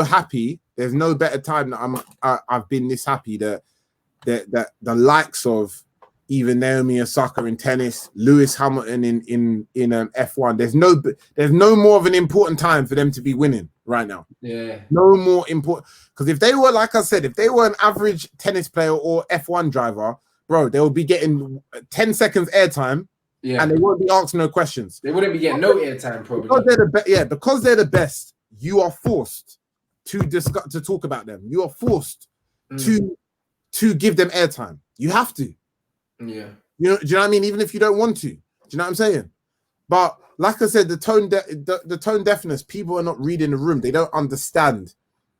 S2: happy. There's no better time that I've been this happy that the likes of even Naomi Osaka in tennis, Lewis Hamilton in F1. There's no more of an important time for them to be winning right now.
S1: Yeah.
S2: No more important, because if they were, like I said, if they were an average tennis player or F1 driver, bro, they would be getting 10 seconds airtime. Yeah. And they won't be asked no questions.
S1: They wouldn't be getting no airtime, probably.
S2: Because they're the best, you are forced to discuss, to talk about them. You are forced to give them airtime. You have to.
S1: Yeah.
S2: Do you know what I mean? Even if you don't want to. Do you know what I'm saying? But like I said, the tone deafness, people are not reading the room. They don't understand.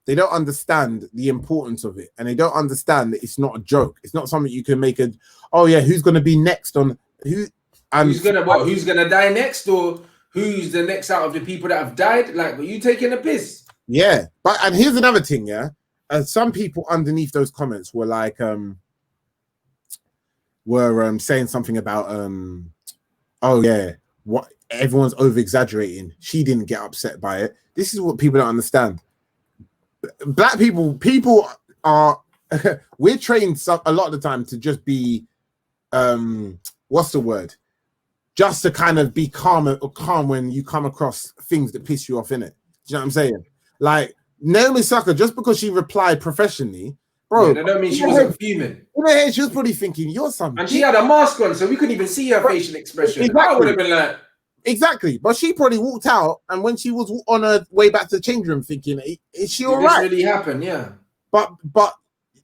S2: They don't understand the importance of it. And they don't understand that it's not a joke. It's not something you can make a, oh yeah, who's gonna be next on who?
S1: Who's gonna die next, or who's the next out of the people that have died? Like, are you taking a piss?
S2: Yeah, but and here's another thing, yeah. Some people underneath those comments were like, saying something about, oh yeah, what everyone's over exaggerating. She didn't get upset by it. This is what people don't understand. Black people are we're trained a lot of the time to just be, what's the word? Just to kind of be calm when you come across things that piss you off, innit? Do you know what I'm saying? Like Naomi Osaka, just because she replied professionally, bro,
S1: that don't mean she wasn't fuming.
S2: In her head, she was probably thinking, "You're something."
S1: And she had a mask on, so we couldn't even see her facial expression.
S2: Exactly.
S1: I would have been like,
S2: exactly. But she probably walked out, and when she was on her way back to the change room, thinking, "Is she all right?"
S1: This really happened, yeah.
S2: But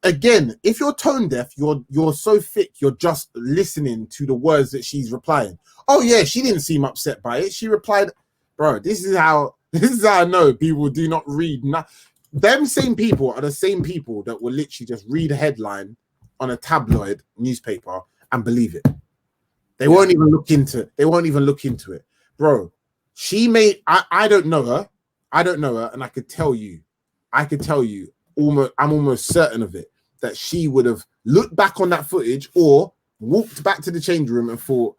S2: again, if you're tone deaf, you're so thick, you're just listening to the words that she's replying. Oh yeah, she didn't seem upset by it. She replied, "Bro, this is how I know people do not read." Them same people are the same people that will literally just read a headline on a tabloid newspaper and believe it. They won't even look into it. They won't even look into it, bro. She made. I don't know her. I don't know her, and I could tell you. I'm almost certain of it, that she would have looked back on that footage or walked back to the change room and thought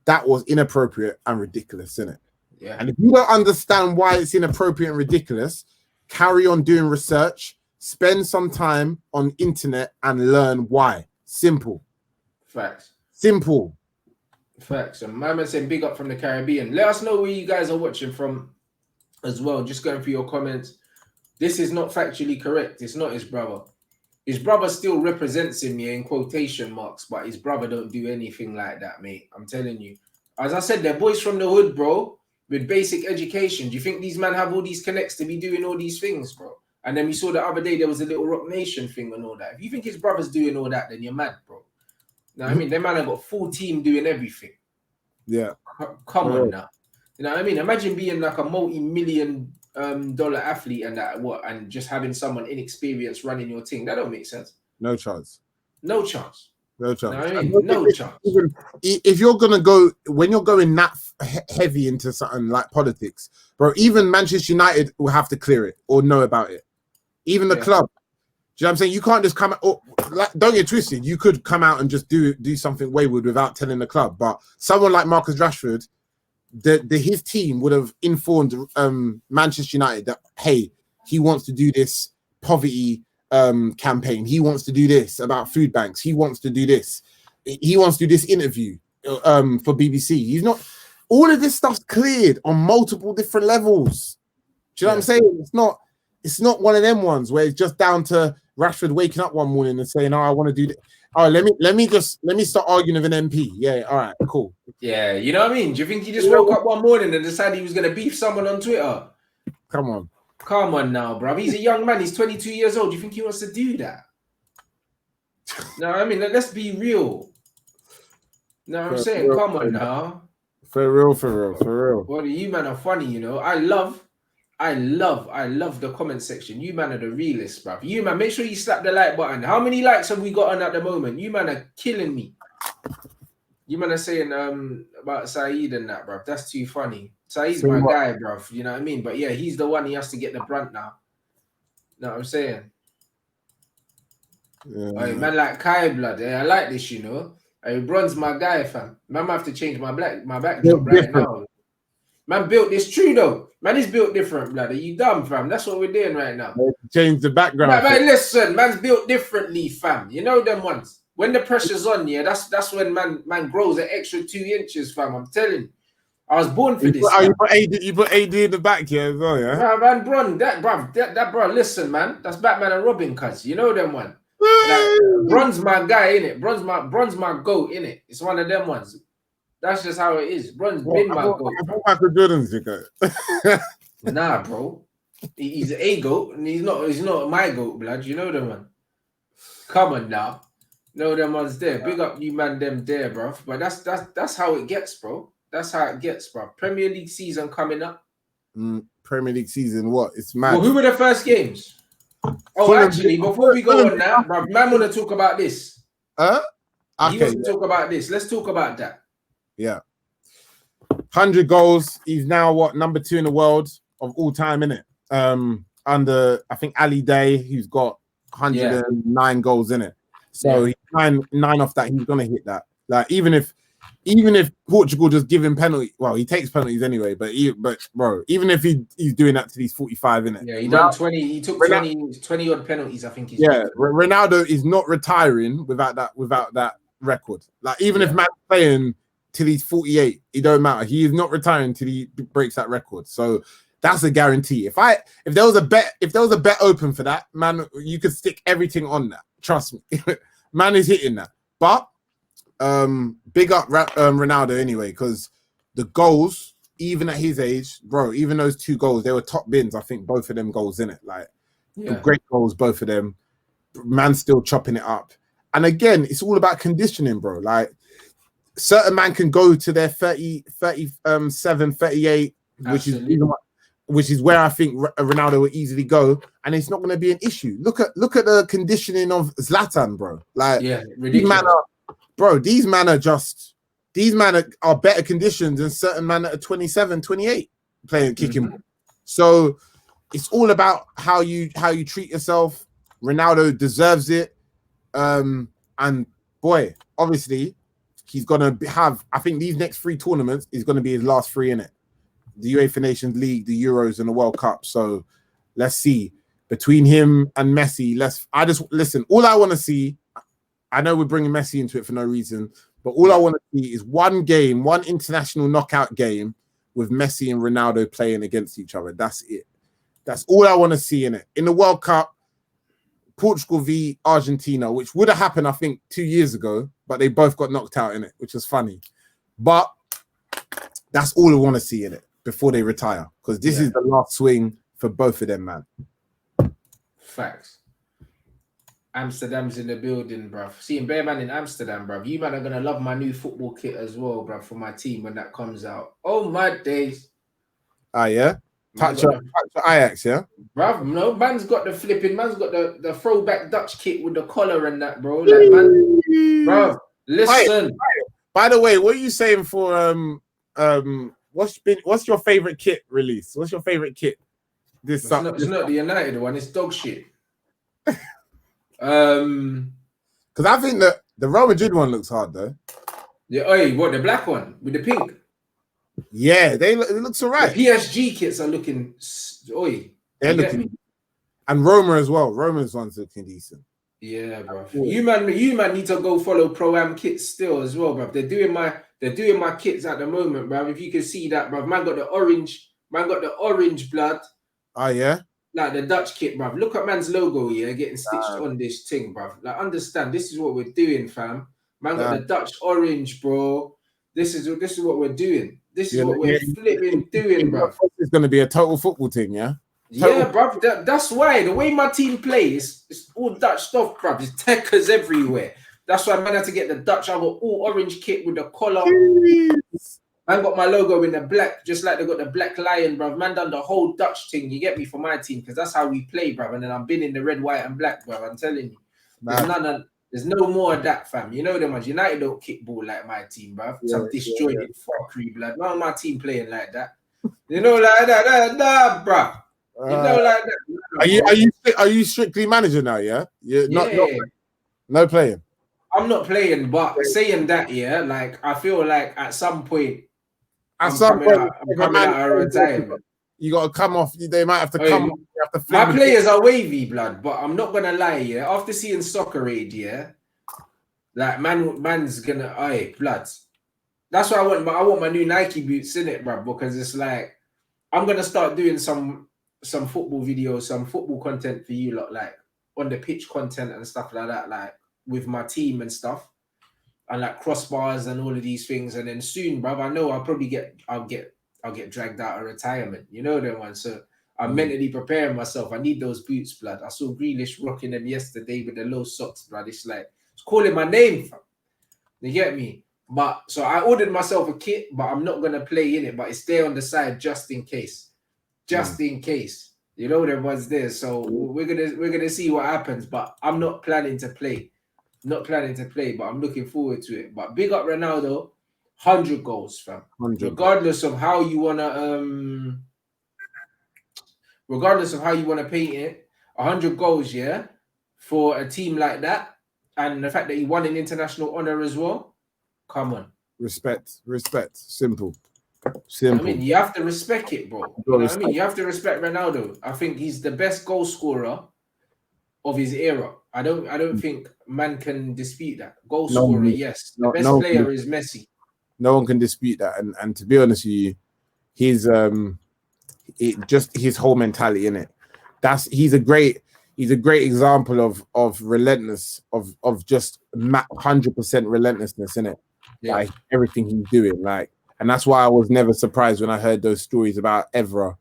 S2: that was inappropriate and ridiculous, isn't it?
S1: Yeah.
S2: And if you don't understand why it's inappropriate and ridiculous, carry on doing research, spend some time on internet and learn why. Simple.
S1: Facts.
S2: Simple.
S1: Facts. And my man saying big up from the Caribbean. Let us know where you guys are watching from as well. Just going through your comments. This is not factually correct. It's not his brother. His brother still represents him here in quotation marks, but his brother don't do anything like that, mate. I'm telling you. As I said, they're boys from the hood, bro, with basic education. Do you think these men have all these connects to be doing all these things, bro? And then we saw the other day there was a little Rock Nation thing and all that. If you think his brother's doing all that, then you're mad, bro. Now, I mean, them man have got full team doing everything.
S2: Yeah.
S1: Come on now. You know what I mean? Imagine being like a multi-million dollar athlete and that, and just having someone inexperienced running your team. That don't make sense.
S2: No chance.
S1: No chance.
S2: No chance.
S1: You know what I mean? No chance.
S2: If you're gonna go, when you're going that heavy into something like politics, bro, even Manchester United will have to clear it or know about it. Even the club. Do you know what I'm saying? You can't just come out, don't get twisted. You could come out and just do something wayward without telling the club. But someone like Marcus Rashford, his team would have informed Manchester United that, hey, he wants to do this poverty campaign. He wants to do this about food banks. He wants to do this. He wants to do this interview for BBC. He's not. All of this stuff's cleared on multiple different levels. Do you know what I'm saying? It's not one of them ones where it's just down to Rashford waking up one morning and saying, "Oh, I want to do this. Oh, let me start arguing with an MP." Yeah, all right, cool.
S1: Yeah, you know what I mean? Do you think he just woke up one morning and decided he was gonna beef someone on Twitter?
S2: Come on
S1: now, bro. He's a young man. He's 22 years old. Do you think he wants to do that? No, I mean, let's be real. No, I'm saying, come on now.
S2: For real.
S1: Well, you man are funny, you know. I love the comment section. You man are the realest, bruv. You man, make sure you slap the like button. How many likes have we got on at the moment? You man are killing me. You man are saying about Saeed and that, bruv. That's too funny. Saeed's my guy, bruv. You know what I mean? But yeah, he's the one. He has to get the brunt now. Know what I'm saying? Yeah. Hey, man, like Kai blood. I like this, you know. Hey, Bron's my guy, fam. Man, I have to change my backdrop right now. Man built this true though. Man is built different, blood. Are you dumb, fam? That's what we're doing right now.
S2: Change the background.
S1: Man, listen, man's built differently, fam. You know them ones. when the pressure's on, yeah, that's when man grows an extra 2 inches, fam. I'm telling you. I was born for this.
S2: You put AD in the back here as well, yeah?
S1: Nah, man, bro, that bro, listen, man. That's Batman and Robin, cuz. You know them one. Like, Bron's my guy, innit? Bron's my goat, innit? It's one of them ones. That's just how it is. Bron's been my goat.
S2: I thought Michael Jordan's your goat.
S1: Nah, bro. He's a goat, and he's not my goat, blood. You know them one. Come on now. No, them ones there. Big up you man, them there, bro. But that's how it gets, bro. That's how it gets, bro. Premier League season coming up.
S2: Premier League season, what? It's mad.
S1: Well, who were the first games? Oh, actually, before we go on that, bro, man, want to talk about this.
S2: Okay.
S1: He wants to talk about this. Let's talk about that.
S2: Yeah. 100 goals. He's now what, number 2 in the world of all time, innit? Under I think Ali Day, who's got 109 goals in it. So he's nine off that, he's gonna hit that. Like even if Portugal just give him penalty, well, he takes penalties anyway. But bro, even if he's doing that to these 45 in it,
S1: yeah, he done 20. He took 20 odd penalties. I think he's
S2: Ronaldo is not retiring without that record. Like even if man's playing till he's 48, it don't matter. He is not retiring till he breaks that record. So that's a guarantee. If there was a bet open for that, man, you could stick everything on that. Trust me, man is hitting that. But big up Ronaldo anyway, because the goals, even at his age, bro, even those 2 goals, they were top bins. I think both of them goals in it, like great goals, both of them. Man still chopping it up. And again, it's all about conditioning, bro. Like certain man can go to their 30, 37, 38, which is where I think Ronaldo will easily go, and it's not going to be an issue. Look at the conditioning of Zlatan, bro. Like, ridiculous. These men are better conditioned than certain men that are 27, 28 playing kicking. So it's all about how you treat yourself. Ronaldo deserves it, and boy, obviously he's gonna have. I think these next 3 tournaments is going to be his last 3 in it. The UEFA Nations League, the Euros, and the World Cup. So let's see. Between him and Messi, listen. All I want to see, I know we're bringing Messi into it for no reason, but all I want to see is one international knockout game with Messi and Ronaldo playing against each other. That's it. That's all I want to see in it. In the World Cup, Portugal v Argentina, which would have happened, I think, 2 years ago, but they both got knocked out in it, which was funny. But that's all I want to see in it before they retire, because this is the last swing for both of them, man.
S1: Facts. Amsterdam's in the building, bruv. Seeing Bear Man in Amsterdam, bruv. You man are gonna love my new football kit as well, bruv, for my team when that comes out. Oh my days.
S2: Ah, yeah. Touch Ajax, yeah.
S1: Bruv, no, man's got the throwback Dutch kit with the collar and that, bro. Like, man, bruv, listen.
S2: Wait. By the way, what are you saying for what's your favorite kit release? What's your favorite kit?
S1: It's not the United one, it's dog shit. Because
S2: I think that the Real Madrid one looks hard though.
S1: Yeah, what, the black one with the pink?
S2: Yeah, it looks alright.
S1: The PSG kits are looking
S2: they're looking, and Roma as well. Roma's one's looking decent.
S1: Yeah, bro. You man need to go follow Pro-Am kits still as well, bro. They're doing my kits at the moment, bro. If you can see that, bro. Man got the orange blood.
S2: Oh yeah.
S1: Like the Dutch kit, bruv. Look at man's logo, getting stitched on this thing, bruv. Like, understand, this is what we're doing, fam. Man got the Dutch orange, bro. This is what we're doing. This is what we're flipping doing, bruv.
S2: It's going to be a total football team, yeah?
S1: Yeah, bruv. That's why. The way my team plays, it's all Dutch stuff, bruv. There's techers everywhere. That's why man had to get the Dutch. I got all orange kit with the collar. Man got my logo in the black, just like they got the black lion, bruv. Man done the whole Dutch thing, you get me, for my team, because that's how we play, bruv. And then I've been in the red, white, and black, bruv. I'm telling you. There's no more of that, fam. You know them ones. United don't kick ball like my team, bruv. Some disjointed fuckery, blood. None of my team playing like that. You know, like that. Nah, bruv. You know, like that.
S2: Are you strictly manager now, yeah? No playing.
S1: I'm not playing, but saying that, like, I feel like at some point, I'm coming out of retirement.
S2: You got to come off. They might have to come off.
S1: My players are wavy, blood, but I'm not going to lie, after seeing Soccer Aid, Like man's gonna bloods. That's what I want. But I want my new Nike boots in it, bro, because it's like I'm gonna start doing some football videos, some football content for you lot, like on the pitch content and stuff like that, like with my team and stuff, and like crossbars and all of these things. And then soon, bro, I know I'll get dragged out of retirement. You know them ones. So I'm mentally preparing myself. I need those boots, blood. I saw Grealish rocking them yesterday with the low socks, blood. It's like it's calling my name, fam. You get me? But so I ordered myself a kit, but I'm not gonna play in it. But it's there on the side just in case, in case. You know there was there. So we're gonna see what happens. But I'm not planning to play. Not planning to play, but I'm looking forward to it. But big up Ronaldo, 100 goals, fam.
S2: 100.
S1: Regardless of how you wanna paint it, 100 goals, yeah, for a team like that, and the fact that he won an international honor as well. Come on.
S2: Respect. Simple.
S1: I mean, you have to respect it, bro. You know what I mean? You have to respect Ronaldo. I think he's the best goal scorer of his era. I don't think man can dispute that. Goal scorer, yes. The best player is Messi.
S2: No one can dispute that. And to be honest with you, his his whole mentality in it. He's a great example of relentless, of just 100% relentlessness in it. Yeah. Like everything he's doing, like, and that's why I was never surprised when I heard those stories about Evra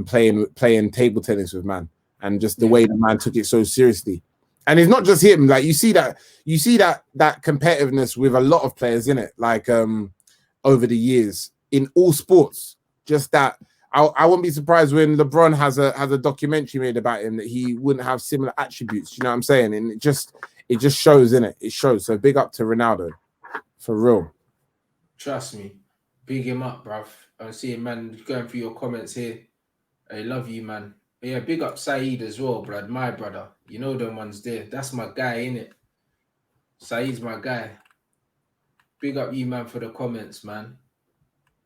S2: playing table tennis with man, and just the way the man took it so seriously. And it's not just him. Like you see that competitiveness with a lot of players in it, like over the years in all sports. Just that I wouldn't be surprised when LeBron has a documentary made about him that he wouldn't have similar attributes. You know what I'm saying? And it just shows in it. It shows. So big up to Ronaldo, for real.
S1: Trust me, big him up, bruv. I'm seeing man going through your comments here. I love you, man. But yeah, big up Saeed as well, bruv. My brother. You know them ones there. That's my guy, innit? Saeed's my guy. Big up you, man, for the comments, man.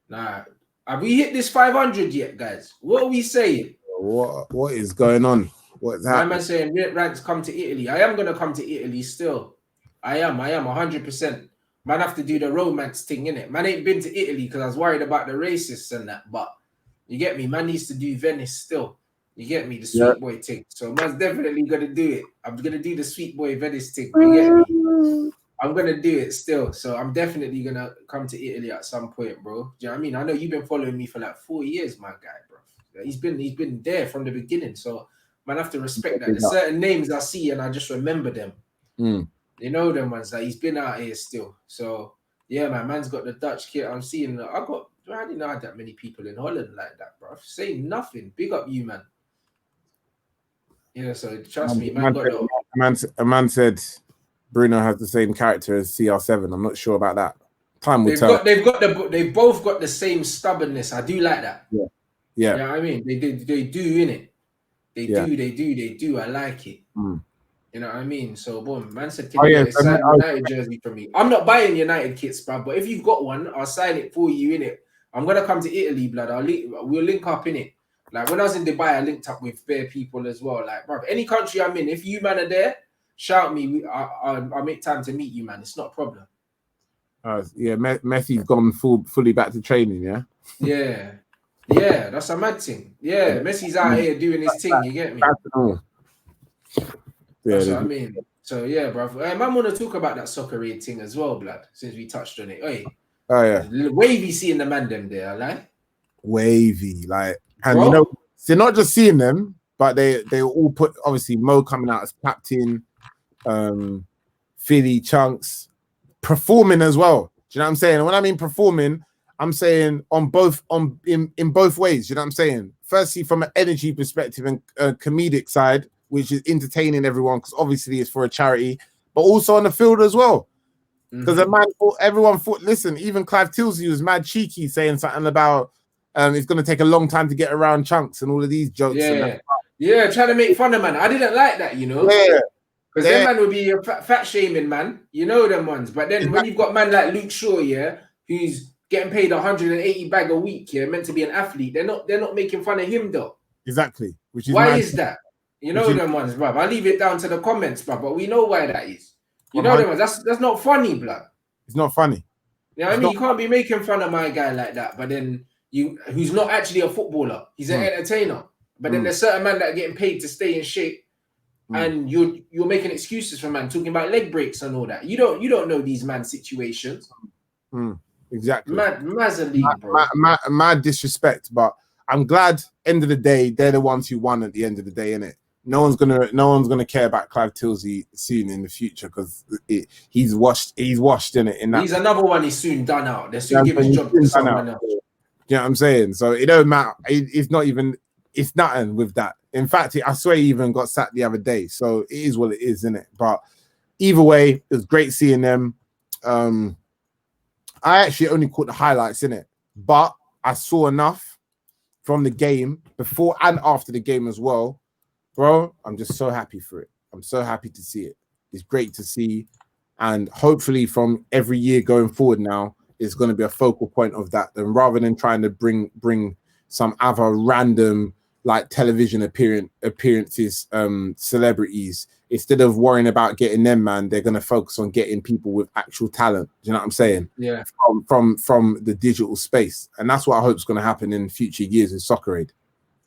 S1: Nah. Have we hit this 500 yet, guys? What are we saying?
S2: What is going on? What's happening?
S1: My man saying Rants come to Italy. I am going to come to Italy still. I am 100%. Man have to do the romance thing, innit? Man ain't been to Italy because I was worried about the racists and that. But you get me? Man needs to do Venice still. You get me? The sweet boy thing. So man's definitely going to do it. I'm going to do the sweet boy Venice thing. You get me? I'm going to do it still. So I'm definitely going to come to Italy at some point, bro. Do you know what I mean? I know you've been following me for like 4 years, my guy, bro. He's been there from the beginning. So man, I have to respect that. There's certain names I see and I just remember them. You know them ones that he's been out here still. So yeah, man's got the Dutch kit. I'm seeing I didn't know I had that many people in Holland like that, bro. Saying nothing. Big up you, man. Yeah, so trust me, man.
S2: A man said Bruno has the same character as CR7. I'm not sure about that. Time will tell.
S1: They've both got the same stubbornness. I do like that.
S2: Yeah.
S1: You know what I mean? They do, innit? They do. I like it. You know what I mean? So, boom, man said, can you get a United jersey from me? I'm not buying United kits, bro, but if you've got one, I'll sign it for you, innit? I'm going to come to Italy, blood. We'll link up, innit? Like, when I was in Dubai, I linked up with bare people as well. Like, bro, any country I'm in, if you, man, are there, shout me. I'll make time to meet you, man. It's not a problem.
S2: Yeah, Messi's gone fully back to training, yeah?
S1: Yeah, that's a mad thing. Yeah, Messi's out here doing his thing, you get me? That's what I mean. So yeah, bro. Man, want to talk about that soccer aid thing as well, blood. Since we touched on it.
S2: Oh yeah.
S1: Wavy seeing the man them there, like.
S2: Wavy, like, and you know, they're not just seeing them, but they all put obviously Mo coming out as captain, Philly Chunks performing as well. Do you know what I'm saying? And when I mean performing, I'm saying in both ways. You know what I'm saying? Firstly, from an energy perspective and a comedic side, which is entertaining everyone because obviously it's for a charity, but also on the field as well. Because everyone thought, listen, even Clive Tilsley was mad cheeky saying something about it's going to take a long time to get around Chunks and all of these jokes.
S1: Yeah, trying to make fun of man. I didn't like that, you know. Yeah. Because them man would be a fat shaming man. You know them ones. But then when you've got man like Luke Shaw, yeah, who's getting paid 180 bag a week, yeah, meant to be an athlete, they're not making fun of him though.
S2: Exactly. Which is
S1: why is that? You know them ones, bruv. I leave it down to the comments, bruv. But we know why that is. You know them. That's not funny, blood.
S2: It's not funny.
S1: You know what I mean? You can't be making fun of my guy like that, but then who's not actually a footballer. He's an entertainer. But then there's certain men that are getting paid to stay in shape, and you're making excuses for man, talking about leg breaks and all that. You don't know these man situations.
S2: Exactly.
S1: Mad
S2: disrespect, but I'm glad. End of the day, they're the ones who won at the end of the day, innit? No one's gonna care about Clive Tilsey soon in the future because he's washed in it.
S1: He's another one. He's soon done out. They're soon give his job to someone else.
S2: You know what I'm saying? So it don't matter. It's not even. It's nothing with that. In fact, I swear he even got sacked the other day. So it is what it is, isn't it? But either way, it was great seeing them. I actually only caught the highlights in it, but I saw enough from the game before and after the game as well. Bro, I'm just so happy for it. I'm so happy to see it. It's great to see. And hopefully from every year going forward now, it's going to be a focal point of that. And rather than trying to bring some other random like television appearances, celebrities, instead of worrying about getting them, man, they're going to focus on getting people with actual talent. Do you know what I'm saying?
S1: Yeah.
S2: From the digital space. And that's what I hope is going to happen in future years in Soccer Aid.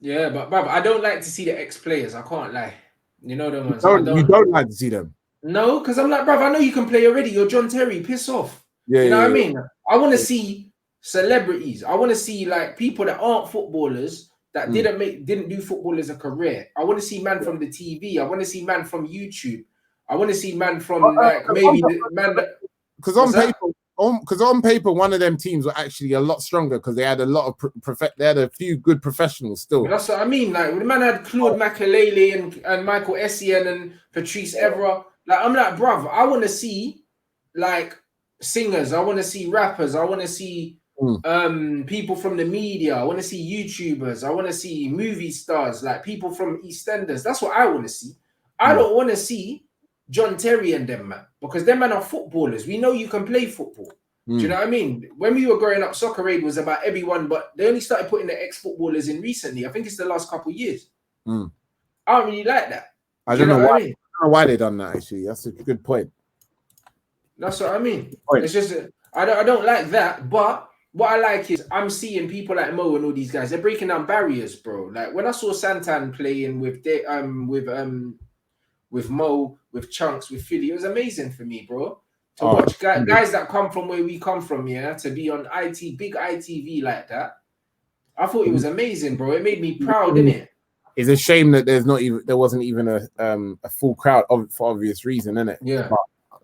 S1: Yeah, but bruv, I don't like to see the ex-players. I can't lie. You know them ones.
S2: You don't like to see them?
S1: No, because I'm like, bruv, I know you can play already. You're John Terry. Piss off.
S2: Yeah,
S1: you know what I mean? I want to see celebrities. I want to see like people that aren't footballers that didn't do football as a career. I want to see man from the TV. I want to see man from YouTube. I want to see man from maybe the man that.
S2: Because on paper, one of them teams were actually a lot stronger because they had a lot of they had a few good professionals still.
S1: But that's what I mean. Like the man had Claude Makelele and Michael Essien and Patrice Evra. Like I'm like, bruv, I want to see like singers. I want to see rappers. I want to see people from the media. I want to see YouTubers. I want to see movie stars, like people from EastEnders. That's what I want to see. I don't want to see John Terry and them, man, because them man are footballers. We know you can play football. Do you know what I mean? When we were growing up, Soccer Aid was about everyone, but they only started putting the ex-footballers in recently. I think it's the last couple of years. I don't really like that.
S2: I don't know why. I don't know why they done that. Actually, that's a good point.
S1: That's what I mean. It's just I don't like that, but what I like is I'm seeing people like Mo and all these guys. They're breaking down barriers, bro. Like when I saw Santan playing with Mo, with Chunks, with Philly, it was amazing for me, bro. To watch guys that come from where we come from, yeah, to be on big ITV like that. I thought it was amazing, bro. It made me proud, innit?
S2: It's a shame that there wasn't even a full crowd for obvious reason, innit?
S1: Yeah.
S2: But,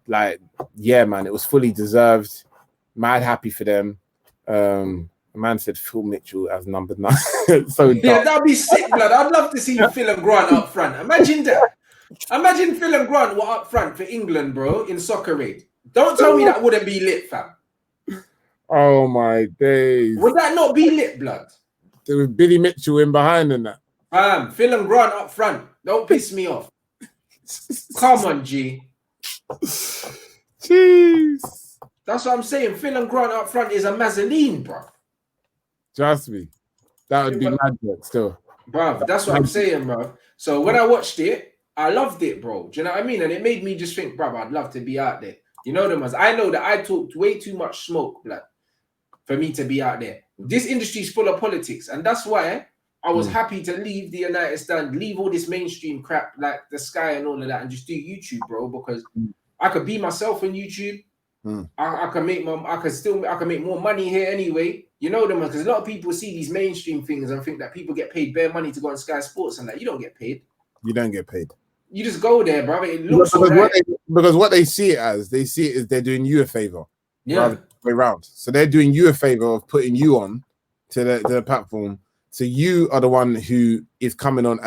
S2: like, yeah, man, it was fully deserved. Mad happy for them. A man said Phil Mitchell as number 9. So
S1: yeah, that'd be sick, blood. I'd love to see Phil and Grant up front. Imagine that. Imagine Phil and Grant were up front for England, bro, in Soccer Aid. Don't tell me that wouldn't be lit, fam.
S2: Oh my days.
S1: Would that not be lit, blood?
S2: There was Billy Mitchell in behind and that.
S1: Phil and Grant up front. Don't piss me off. Come on, G.
S2: Jeez.
S1: That's what I'm saying. Phil and Grant up front is a Mazzoline, bro.
S2: Trust me. That would be mad still.
S1: Bro, that's what I'm saying, bro. So when I watched it, I loved it, bro. Do you know what I mean? And it made me just think, bro, I'd love to be out there. You know them as I know that I talked way too much smoke, blood, for me to be out there. This industry is full of politics, and that's why I was happy to leave the United Stand, leave all this mainstream crap like the Sky and all of that, and just do YouTube, bro. Because I could be myself on YouTube. I can make more money here anyway. You know them, because a lot of people see these mainstream things and think that people get paid bare money to go on Sky Sports and that. You don't get paid.
S2: You don't get paid.
S1: You just go there, bro. It looks
S2: because what they see it as they're doing you a favor.
S1: Yeah.
S2: Rather than the way around. So they're doing you a favor of putting you on to the platform. So you are the one who is coming on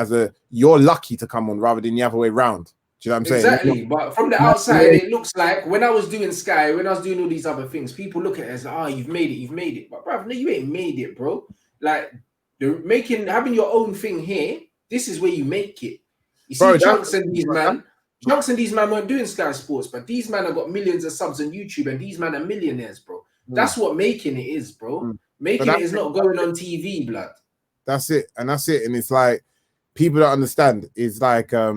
S2: you're lucky to come on rather than the other way around. Do you know what I'm saying?
S1: Exactly. But from the outside, it looks like when I was doing Sky, when I was doing all these other things, people look at it as like, you've made it. But bro, no, you ain't made it, bro. Like having your own thing here, this is where you make it. You see, bro, Chunks and these man weren't doing Sky Sports, but these man have got millions of subs on YouTube, and these man are millionaires, bro. That's what making it is, bro. Making it is not going on TV, blood.
S2: That's it, and that's it. And it's like people don't understand. It's like a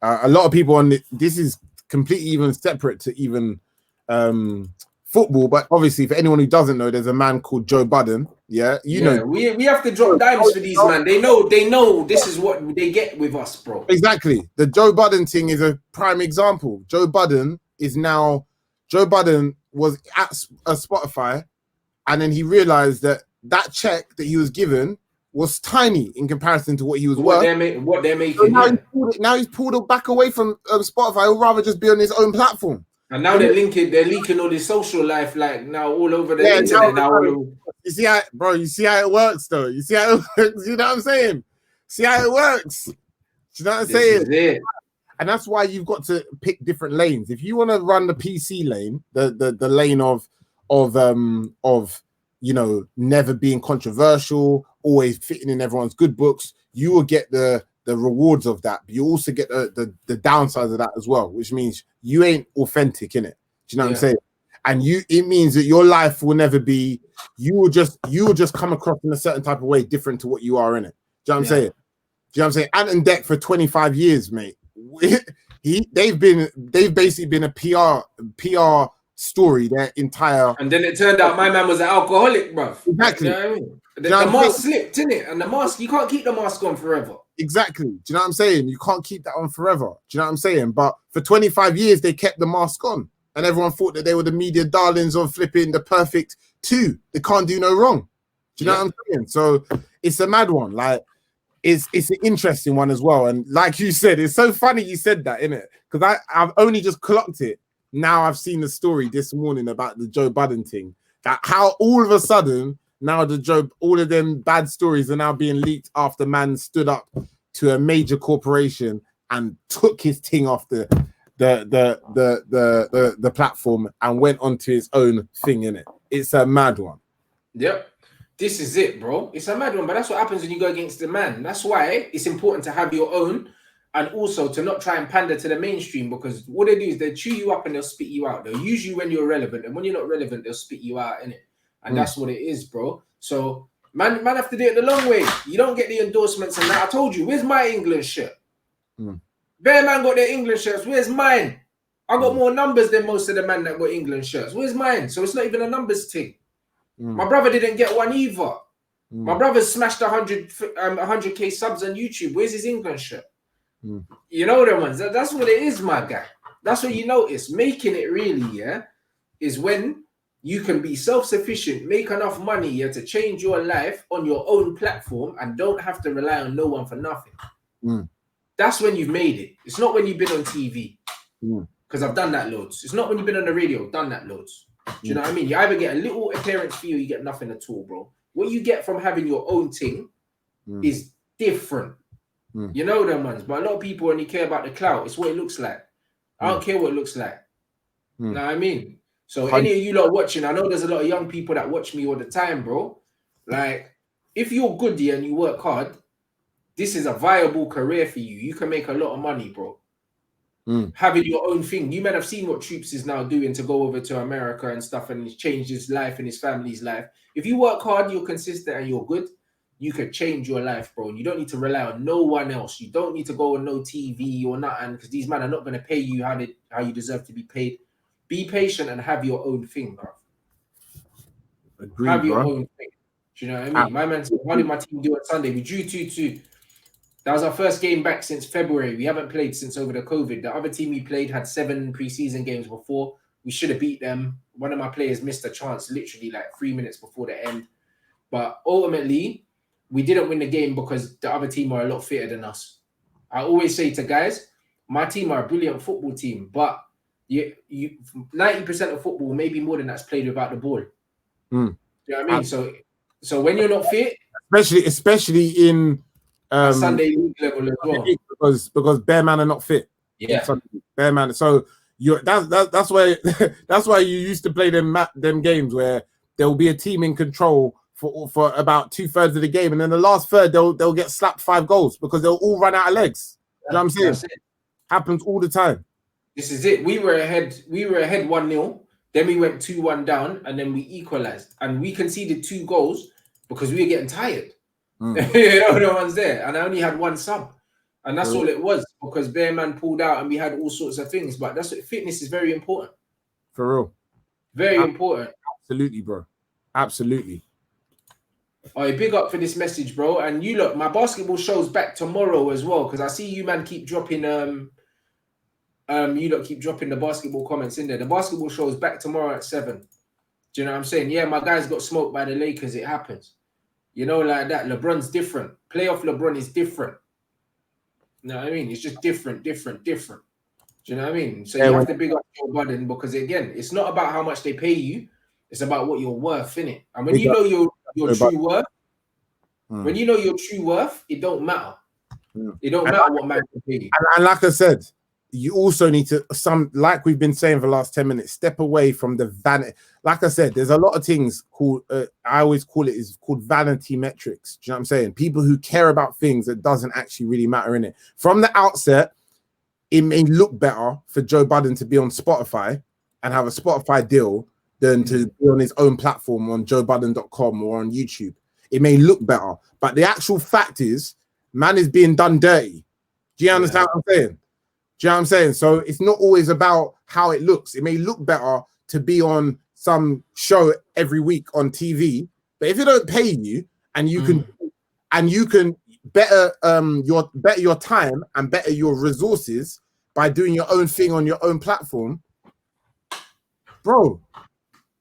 S2: lot of people on this is completely even separate to even football. But obviously, for anyone who doesn't know, there's a man called Joe Budden. Yeah, you know.
S1: We have to drop dimes for these man. They know this is what they get with us, bro.
S2: Exactly. The Joe Budden thing is a prime example. Joe Budden was at a Spotify, and then he realized that check that he was given was tiny in comparison to what he was worth.
S1: What they're making.
S2: So now he's pulled it back away from Spotify. He'll rather just be on his own platform.
S1: And now they're leaking all his social life, like now all over the internet.
S2: You see how, bro? You see how it works, though. You see how it works. You know what I'm saying? See how it works. Do you know what I'm saying? And that's why you've got to pick different lanes. If you want to run the PC lane, the lane of you know, never being controversial, always fitting in everyone's good books, you will get the rewards of that. But you also get the downsides of that as well, which means you ain't authentic in it. Do you know what I'm saying? And it means that your life will never be. You will just come across in a certain type of way, different to what you are in it. Do you know what I'm saying? Do you know what I'm saying? Ant and Deck for 25 years, mate. They've basically been a PR story their entire.
S1: And then it turned out my man was an alcoholic, bro.
S2: Exactly.
S1: You know what I mean? The mask slipped, innit? And the mask, you can't keep the mask on forever.
S2: Exactly. Do you know what I'm saying? You can't keep that on forever. Do you know what I'm saying? But for 25 years, they kept the mask on. And everyone thought that they were the media darlings of flipping the perfect two. They can't do no wrong. Do you know what I'm saying? So it's a mad one. Like, it's an interesting one as well. And like you said, it's so funny you said that, innit? Because I've only just clocked it. Now I've seen the story this morning about the Joe Budden thing. That how all of a sudden now all of them bad stories are now being leaked after man stood up to a major corporation and took his thing off the platform and went onto his own thing, innit? It's a mad one.
S1: Yep. This is it, bro. It's a mad one, but that's what happens when you go against the man. That's why it's important to have your own and also to not try and pander to the mainstream, because what they do is they chew you up and they'll spit you out. They'll use you when you're relevant, and when you're not relevant, they'll spit you out, innit? And that's what it is, bro. So man have to do it the long way. You don't get the endorsements and that. I told you, where's my England shirt? Bear man got their England shirts. Where's mine? I got more numbers than most of the men that got England shirts. Where's mine? So it's not even a numbers thing. My brother didn't get one either. My brother smashed 100K subs on YouTube. Where's his England shirt? You know the ones. That's what it is, my guy. That's what you notice. Making it really, is when you can be self-sufficient, make enough money, to change your life on your own platform and don't have to rely on no one for nothing. That's when you've made it. It's not when you've been on TV. Because I've done that loads. It's not when you've been on the radio, done that loads. Do you know what I mean? You either get a little appearance fee or you get nothing at all, bro. What you get from having your own thing is different. You know them ones. But a lot of people only care about the clout. It's what it looks like. I don't care what it looks like. You know what I mean? So any of you lot watching, I know there's a lot of young people that watch me all the time, bro. Like, if you're good and you work hard, this is a viable career for you. You can make a lot of money, bro. Having your own thing. You might have seen what Troops is now doing to go over to America and stuff, and he's changed his life and his family's life. If you work hard, you're consistent and you're good, you could change your life, bro. You don't need to rely on no one else. You don't need to go on no TV or nothing, because these men are not going to pay you how you deserve to be paid. Be patient and have your own thing, bro.
S2: Agreed,
S1: have your
S2: bro.
S1: own thing. Do you know what I mean? My man said, what did my team do on Sunday? We drew 2-2. That was our first game back since February. We haven't played since over the COVID. The other team we played had 7 preseason games before. We should have beat them. One of my players missed a chance literally like 3 minutes before the end. But ultimately, we didn't win the game because the other team are a lot fitter than us. I always say to guys, my team are a brilliant football team, but you 90% of football, maybe more than that's played without the ball. You know what I mean? So when you're not fit,
S2: especially in
S1: Sunday league level as well,
S2: because bare man are not fit. Bare man. So that's why that's why you used to play them games where there will be a team in control for about 2/3 of the game, and then the last third they'll get slapped 5 goals because they'll all run out of legs. You know what I'm saying? Happens all the time. This
S1: is it. We were ahead 1-0, then we went 2-1 down, and then we equalized, and we conceded 2 goals because we were getting tired. You know, no one's there, and I only had 1 sub, And that's all it was, because Bear Man pulled out and we had all sorts of things. But that's what fitness is very important.
S2: For real.
S1: Very important.
S2: Absolutely, bro. Absolutely.
S1: Oh, big up for this message, bro. And you look, my basketball show's back tomorrow as well, because I see you man keep dropping you lot keep dropping the basketball comments in there. The basketball show is back tomorrow at 7. Do you know what I'm saying? Yeah, my guys got smoked by the Lakers. It happens. You know, like that. LeBron's different. Playoff LeBron is different. You know what I mean? It's just different. Do you know what I mean? So you have to big up Joe Budden, because again, it's not about how much they pay you. It's about what you're worth, innit? And when you know your true worth, when you know your true worth, it don't matter. It don't matter what man can pay you.
S2: And like I said, you also need to, like we've been saying for the last 10 minutes, step away from the vanity. Like I said, there's a lot of things called, I always call it, is called vanity metrics. Do you know what I'm saying? People who care about things that doesn't actually really matter in it. From the outset, it may look better for Joe Budden to be on Spotify and have a Spotify deal than to be on his own platform on joebudden.com or on YouTube. It may look better, but the actual fact is, man is being done dirty. Do you understand what I'm saying? Do you know what I'm saying? So it's not always about how it looks. It may look better to be on some show every week on TV, but if it don't pay you and you can better your time and better your resources by doing your own thing on your own platform, bro.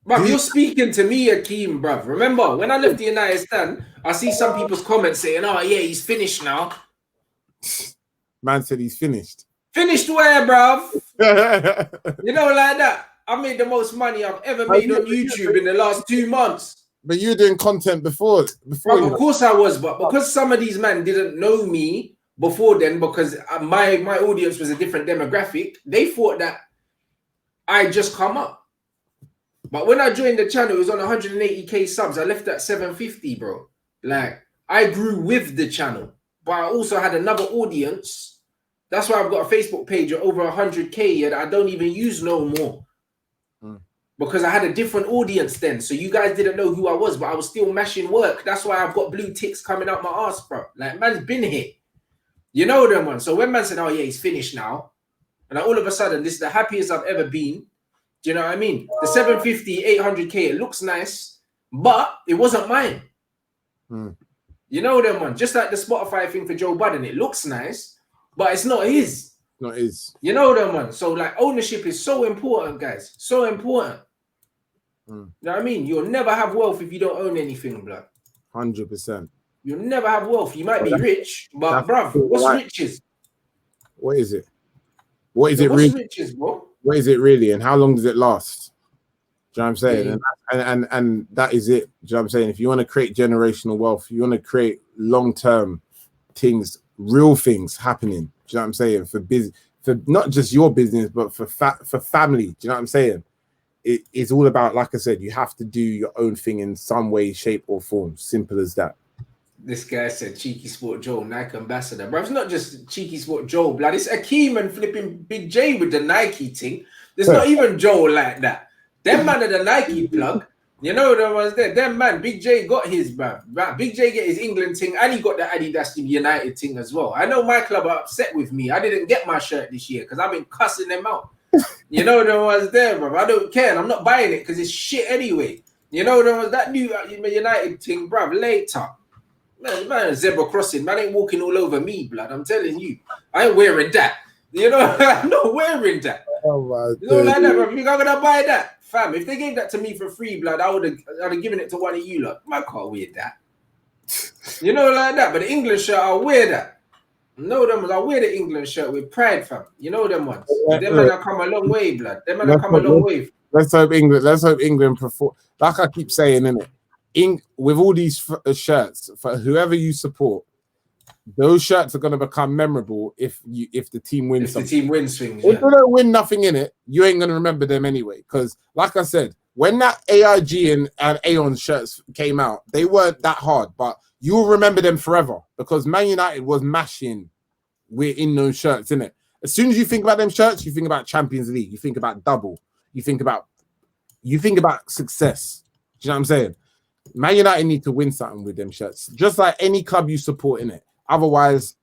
S1: Bruv, you're speaking to me, Akeem, bruv. Remember, when I left the United Stand, I see some people's comments saying, oh, yeah, he's finished now.
S2: Man said he's finished.
S1: Finished where, bruv? You know, like that. I made the most money I've ever made on YouTube in the last 2 months.
S2: But you were doing content before.
S1: Bruv, of course I was, but because some of these men didn't know me before then, because my audience was a different demographic, they thought that I just come up. But when I joined the channel, it was on 180k subs. I left at 750, bro. Like, I grew with the channel, but I also had another audience. That's why I've got a Facebook page of over 100k that I don't even use no more. Because I had a different audience then. So you guys didn't know who I was, but I was still mashing work. That's why I've got blue ticks coming out my ass, bro. Like, man's been here. You know them, man. So when man said, oh, yeah, he's finished now, and all of a sudden, this is the happiest I've ever been. Do you know what I mean? The 750, 800k, it looks nice, but it wasn't mine. You know them, man. Just like the Spotify thing for Joe Budden, it looks nice, but it's not his.
S2: Not his.
S1: You know them, man. So like, ownership is so important, guys. So important. You know what I mean? You'll never have wealth if you don't own anything, blood.
S2: 100%.
S1: You'll never have wealth. You might be rich, but bruv, what's riches?
S2: What is it? What is it really?
S1: What's riches, bro?
S2: What is it really, and how long does it last? Do you know what I'm saying? And that is it. Do you know what I'm saying? If you want to create generational wealth, you want to create long-term things, real things happening. Do you know what I'm saying? For business, for not just your business, but for family. Do you know what I'm saying? It's all about, like I said, you have to do your own thing in some way, shape, or form. Simple as that.
S1: This guy said Cheeky Sport Joe, Nike ambassador. Bro, it's not just Cheeky Sport Joe, blood. It's Akeem and flipping Big J with the Nike thing. There's not even Joe like that. Them man are the Nike plug. You know the ones there. Them man, Big J got his, bro. Big J get his England thing, and he got the Adidas United thing as well. I know my club are upset with me. I didn't get my shirt this year because I've been cussing them out. You know the ones there, bro. I don't care. And I'm not buying it because it's shit anyway. You know the ones that new United thing, bro. Later. Man, zebra crossing. Man ain't walking all over me, blood. I'm telling you. I ain't wearing that. You know, I'm not wearing that.
S2: Oh my
S1: you know, like that, bro. You not gonna buy that, fam? If they gave that to me for free, blood, I'd have given it to one of you, lot. I can't wear that. You know, like that. But the England shirt, I'll wear that. No, them ones. I'll wear the England shirt with pride, fam. You know them ones. Them man have come a long way, blood. Them man have come a long way.
S2: Let's hope England perform. Like I keep saying, innit? With all these shirts, for whoever you support, those shirts are going to become memorable if the team wins.
S1: If the team wins things,
S2: if they don't win nothing in it, you ain't going to remember them anyway. Because, like I said, when that AIG and Aeon shirts came out, they weren't that hard, but you'll remember them forever because Man United was mashing. We're in those shirts, innit? As soon as you think about them shirts, you think about Champions League, you think about double, you think about success. Do you know what I'm saying? Man United need to win something with them shirts, just like any club you support in it. Otherwise,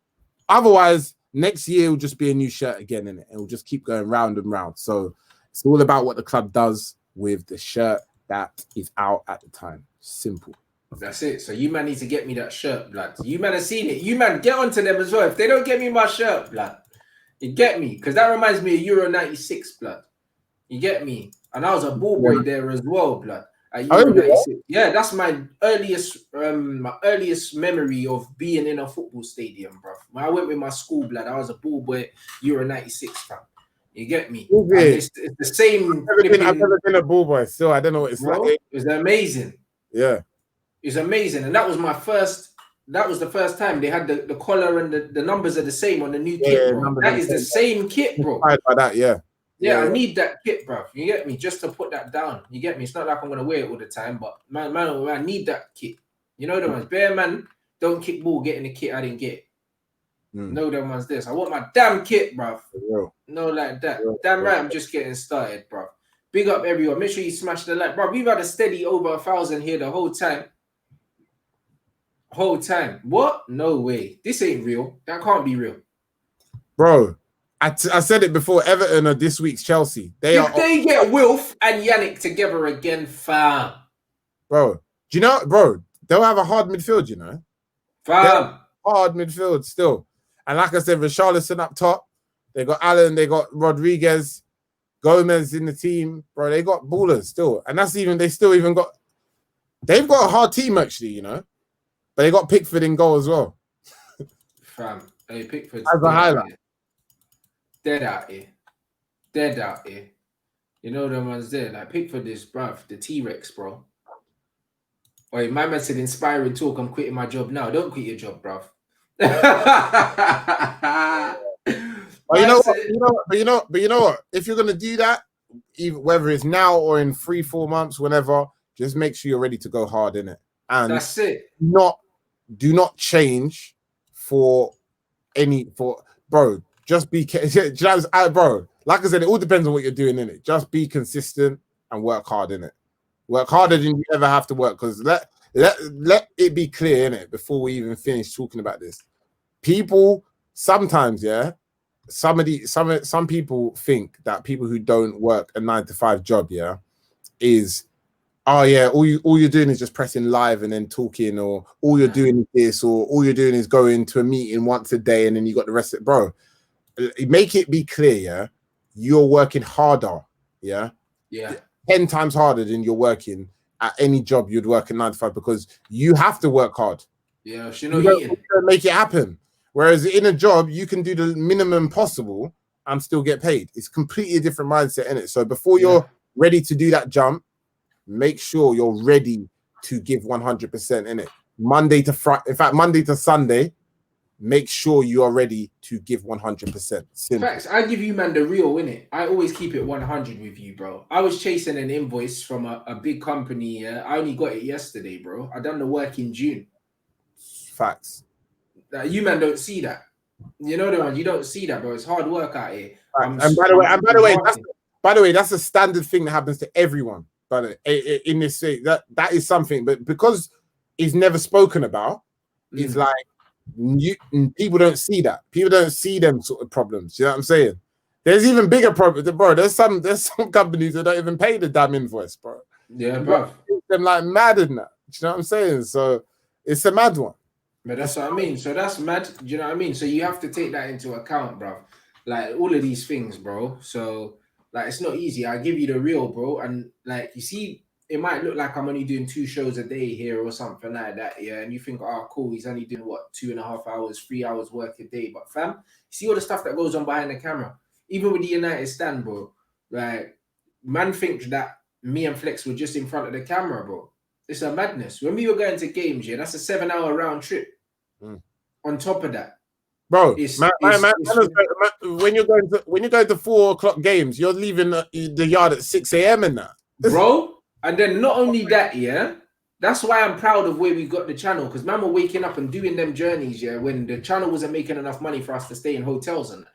S2: Otherwise, next year will just be a new shirt again, innit? It will just keep going round and round. So it's all about what the club does with the shirt that is out at the time. Simple.
S1: That's it. So you man need to get me that shirt, blood. You man have seen it. You man get onto them as well. If they don't get me my shirt, blood, you get me, because that reminds me of Euro '96, blood. You get me, and I was a ball boy there as well, blood. At Euro '96. Yeah, that's my earliest memory of being in a football stadium, bro. When I went with my school, blood, I was a ball boy Euro '96 fan. You get me? It's the same.
S2: I've never been a ball boy, so I don't know what it's like.
S1: It's amazing.
S2: Yeah.
S1: It's amazing. And that was my first, that was the first time they had the collar and the numbers are the same on the new kit, bro. That is the same kit, bro.
S2: By that, yeah.
S1: I need that kit, bro. You get me? Just to put that down. You get me? It's not like I'm gonna wear it all the time, but man, I need that kit. You know the ones. Bear man, don't kick ball, getting the kit I didn't get. No, them ones this. I want my damn kit, bro. No, like that. Damn right, I'm just getting started, bro. Big up everyone. Make sure you smash the like, bro. We've had a steady over 1,000 here the whole time. What? No way. This ain't real. That can't be real,
S2: bro. I said it before. Everton are this week's Chelsea. They
S1: get Wilf and Yannick together again, fam.
S2: Bro, do you know, bro? They'll have a hard midfield, you know.
S1: Fam,
S2: hard midfield still. And like I said, Richarlison up top. They got Allen. They got Rodriguez, Gomez in the team, bro. They got ballers still, and they've got a hard team actually, you know. But they got Pickford in goal as well.
S1: Fam, hey, Pickford's
S2: as a highlight.
S1: Dead out here. You know the ones there. Like Pickford is, bruv, the T-Rex, bro. Wait, my man said inspiring talk. I'm quitting my job now. Don't quit your job, bruv.
S2: But you know what? If you're gonna do that, even whether it's now or in 3-4 months, whenever, just make sure you're ready to go hard in it. And
S1: that's it.
S2: Do not change bro. Just be bro. Like I said, it all depends on what you're doing in it. Just be consistent and work hard in it. Work harder than you ever have to work. Because let it be clear in it before we even finish talking about this. People sometimes, some people think that people who don't work a 9-to-5 job, is all you're doing is just pressing live and then talking, or all you're doing is this, or all you're doing is going to a meeting once a day and then you got the rest of it, bro. Make it be clear, you're working harder, 10 times harder than you're working at any job you'd work in 9-to-5, because you have to work hard.
S1: You
S2: don't make it happen. Whereas in a job, you can do the minimum possible and still get paid. It's completely a different mindset in it. So before you're ready to do that jump, make sure you're ready to give 100% in it. Monday to Friday, in fact, Monday to Sunday, make sure you are ready to give 100%. Simple.
S1: Facts. I give you, man, the real, innit? I always keep it 100 with you, bro. I was chasing an invoice from a big company. I only got it yesterday, bro. I done the work in June.
S2: Facts.
S1: You, man, don't see that. You know the one. You don't see that, bro. It's hard work out here.
S2: And by the way, that's a standard thing that happens to everyone. But in this thing, that is something. But because it's never spoken about, it's like people don't see that. People don't see them sort of problems. You know what I'm saying? There's even bigger problems, bro. There's some companies that don't even pay the damn invoice, bro.
S1: Yeah, bro.
S2: Them like mad in that. You know what I'm saying? So it's a mad one.
S1: But that's what I mean. So that's mad. Do you know what I mean? So you have to take that into account, bro. Like all of these things, bro. So like it's not easy. I give you the real, bro. And like you see, it might look like I'm only doing 2 shows a day here or something like that, yeah. And you think, oh, cool, he's only doing what, 2.5 hours, 3 hours work a day. But fam, you see all the stuff that goes on behind the camera. Even with the United stand, bro. Like man thinks that me and Flex were just in front of the camera, bro. It's a madness. When we were going to games, yeah, that's a 7-hour round trip. On top of that,
S2: bro, when you're going to 4 o'clock games, you're leaving the yard at 6 a.m. and that,
S1: bro. And then not only that, yeah, that's why I'm proud of where we got the channel, because man were waking up and doing them journeys, yeah, when the channel wasn't making enough money for us to stay in hotels and that.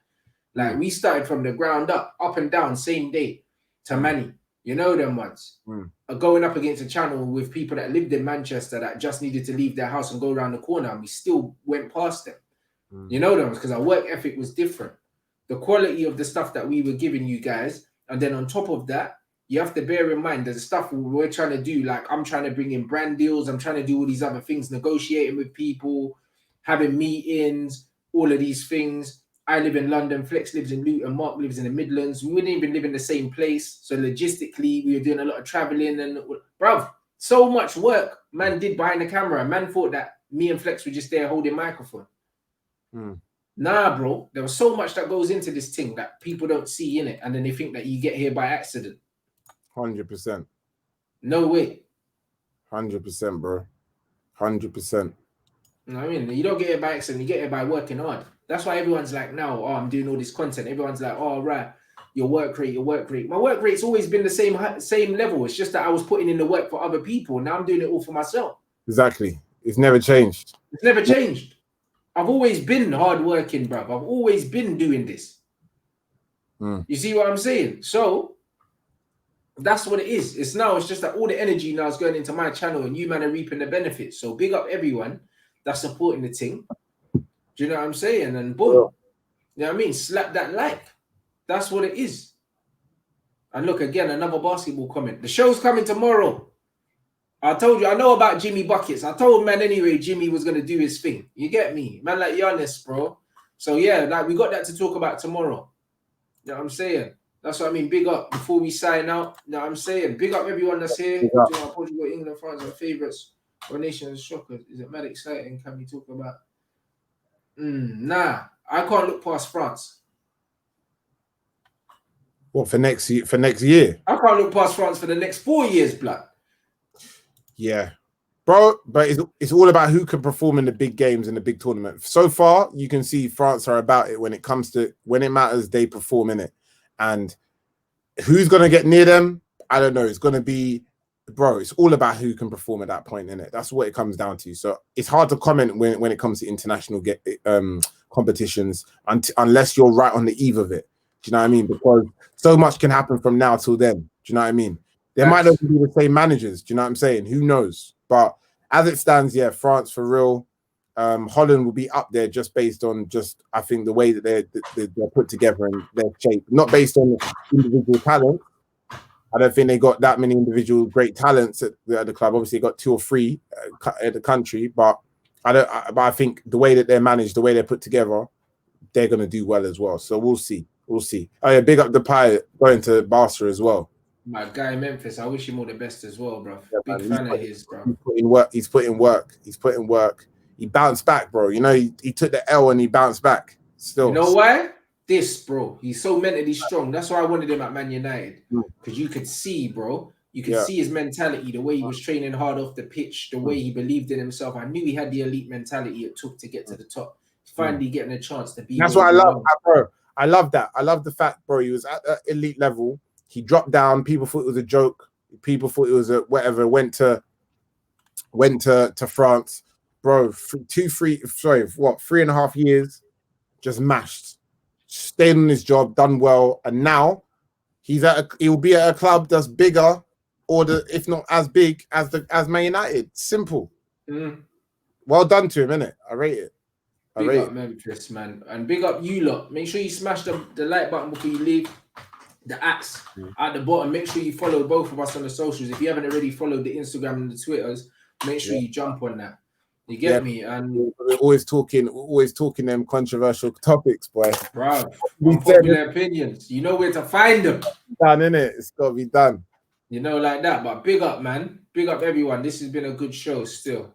S1: Like we started from the ground up and down, same day to Manny. You know them ones. Going up against a channel with people that lived in Manchester that just needed to leave their house and go around the corner, and we still went past them. You know them because our work ethic was different. The quality of the stuff that we were giving you guys, and then on top of that, you have to bear in mind that the stuff we're trying to do, like I'm trying to bring in brand deals, I'm trying to do all these other things, negotiating with people, having meetings, all of these things. I live in London, Flex lives in Luton, Mark lives in the Midlands. We wouldn't even live in the same place. So logistically, we were doing a lot of traveling and bruv, so much work man did behind the camera. Man thought that me and Flex were just there holding microphone. Nah, bro. There was so much that goes into this thing that people don't see in it, and then they think that you get here by accident.
S2: 100%.
S1: No way.
S2: 100%, bro. 100%.
S1: You know what I mean? You don't get it by accident. You get it by working hard. That's why everyone's like, now, oh, I'm doing all this content. Everyone's like, oh, right, your work rate. My work rate's always been the same level. It's just that I was putting in the work for other people. Now I'm doing it all for myself.
S2: Exactly. It's never changed.
S1: It's never changed. I've always been hardworking, bruv. I've always been doing this. You see what I'm saying? So that's what it is. It's just that all the energy now is going into my channel and you man are reaping the benefits. So big up everyone that's supporting the thing. Do you know what I'm saying? And boom. You know what I mean? Slap that like. That's what it is. And look, again, another basketball comment. The show's coming tomorrow. I told you, I know about Jimmy Buckets. I told man anyway, Jimmy was going to do his thing. You get me? Man like Giannis, bro. So yeah, like we got that to talk about tomorrow. You know what I'm saying? That's what I mean. Big up before we sign out. You know what I'm saying? Big up everyone that's here. Portugal, England, France, our favourites. Our nation's shockers. Is it mad exciting? Can we talk about? Nah, I can't look past France.
S2: What, for next year? For next year?
S1: I can't look past France for the next 4 years, blood.
S2: Yeah, bro. But it's all about who can perform in the big games and the big tournament. So far, you can see France are about it when it comes to when it matters. They perform in it, and who's gonna get near them? I don't know. It's gonna be, bro. It's all about who can perform at that point in it. That's what it comes down to. So it's hard to comment when it comes to international competitions unless you're right on the eve of it. Do you know what I mean? Because so much can happen from now till then. Do you know what I mean? There might not be the same managers. Do you know what I'm saying? Who knows? But as it stands, yeah, France for real. Holland will be up there just based on I think the way that they're put together and their shape, not based on individual talent. I don't think they got that many individual great talents at the club. Obviously, they got 2 or 3 at the country, but I think the way that they're managed, the way they're put together, they're going to do well as well. So we'll see. We'll see. Oh yeah, big up the pie going to Barca as well.
S1: My guy Memphis, I wish him all the best as well, bro. Yeah, big fan of his, bro.
S2: He's put in work. He bounced back, bro. You know, he took the L and he bounced back. Still,
S1: you know why? This, bro. He's so mentally strong. That's why I wanted him at Man United. Because you could see, bro. You could see his mentality, the way he was training hard off the pitch, the way he believed in himself. I knew he had the elite mentality it took to get to the top. He's finally getting a chance to be.
S2: That's what I love, bro. I love that. I love the fact, bro. He was at that elite level. He dropped down. People thought it was a joke. People thought it was a whatever. Went to France, bro. 3.5 years, just mashed. Stayed on his job, done well, and now he'll be at a club that's bigger, if not as big as Man United. Simple. Well done to him, innit? I rate it.
S1: Big up Memphis, man, and big up you lot. Make sure you smash the like button before you leave. The axe at the bottom. Make sure you follow both of us on the socials. If you haven't already followed the Instagram and the Twitters, make sure you jump on that. You get me? And
S2: we're always talking them controversial topics, boy.
S1: Bro, unpopular opinions. You know where to find them.
S2: Done, innit? It's got to be done.
S1: You know, like that. But big up, man. Big up everyone. This has been a good show still.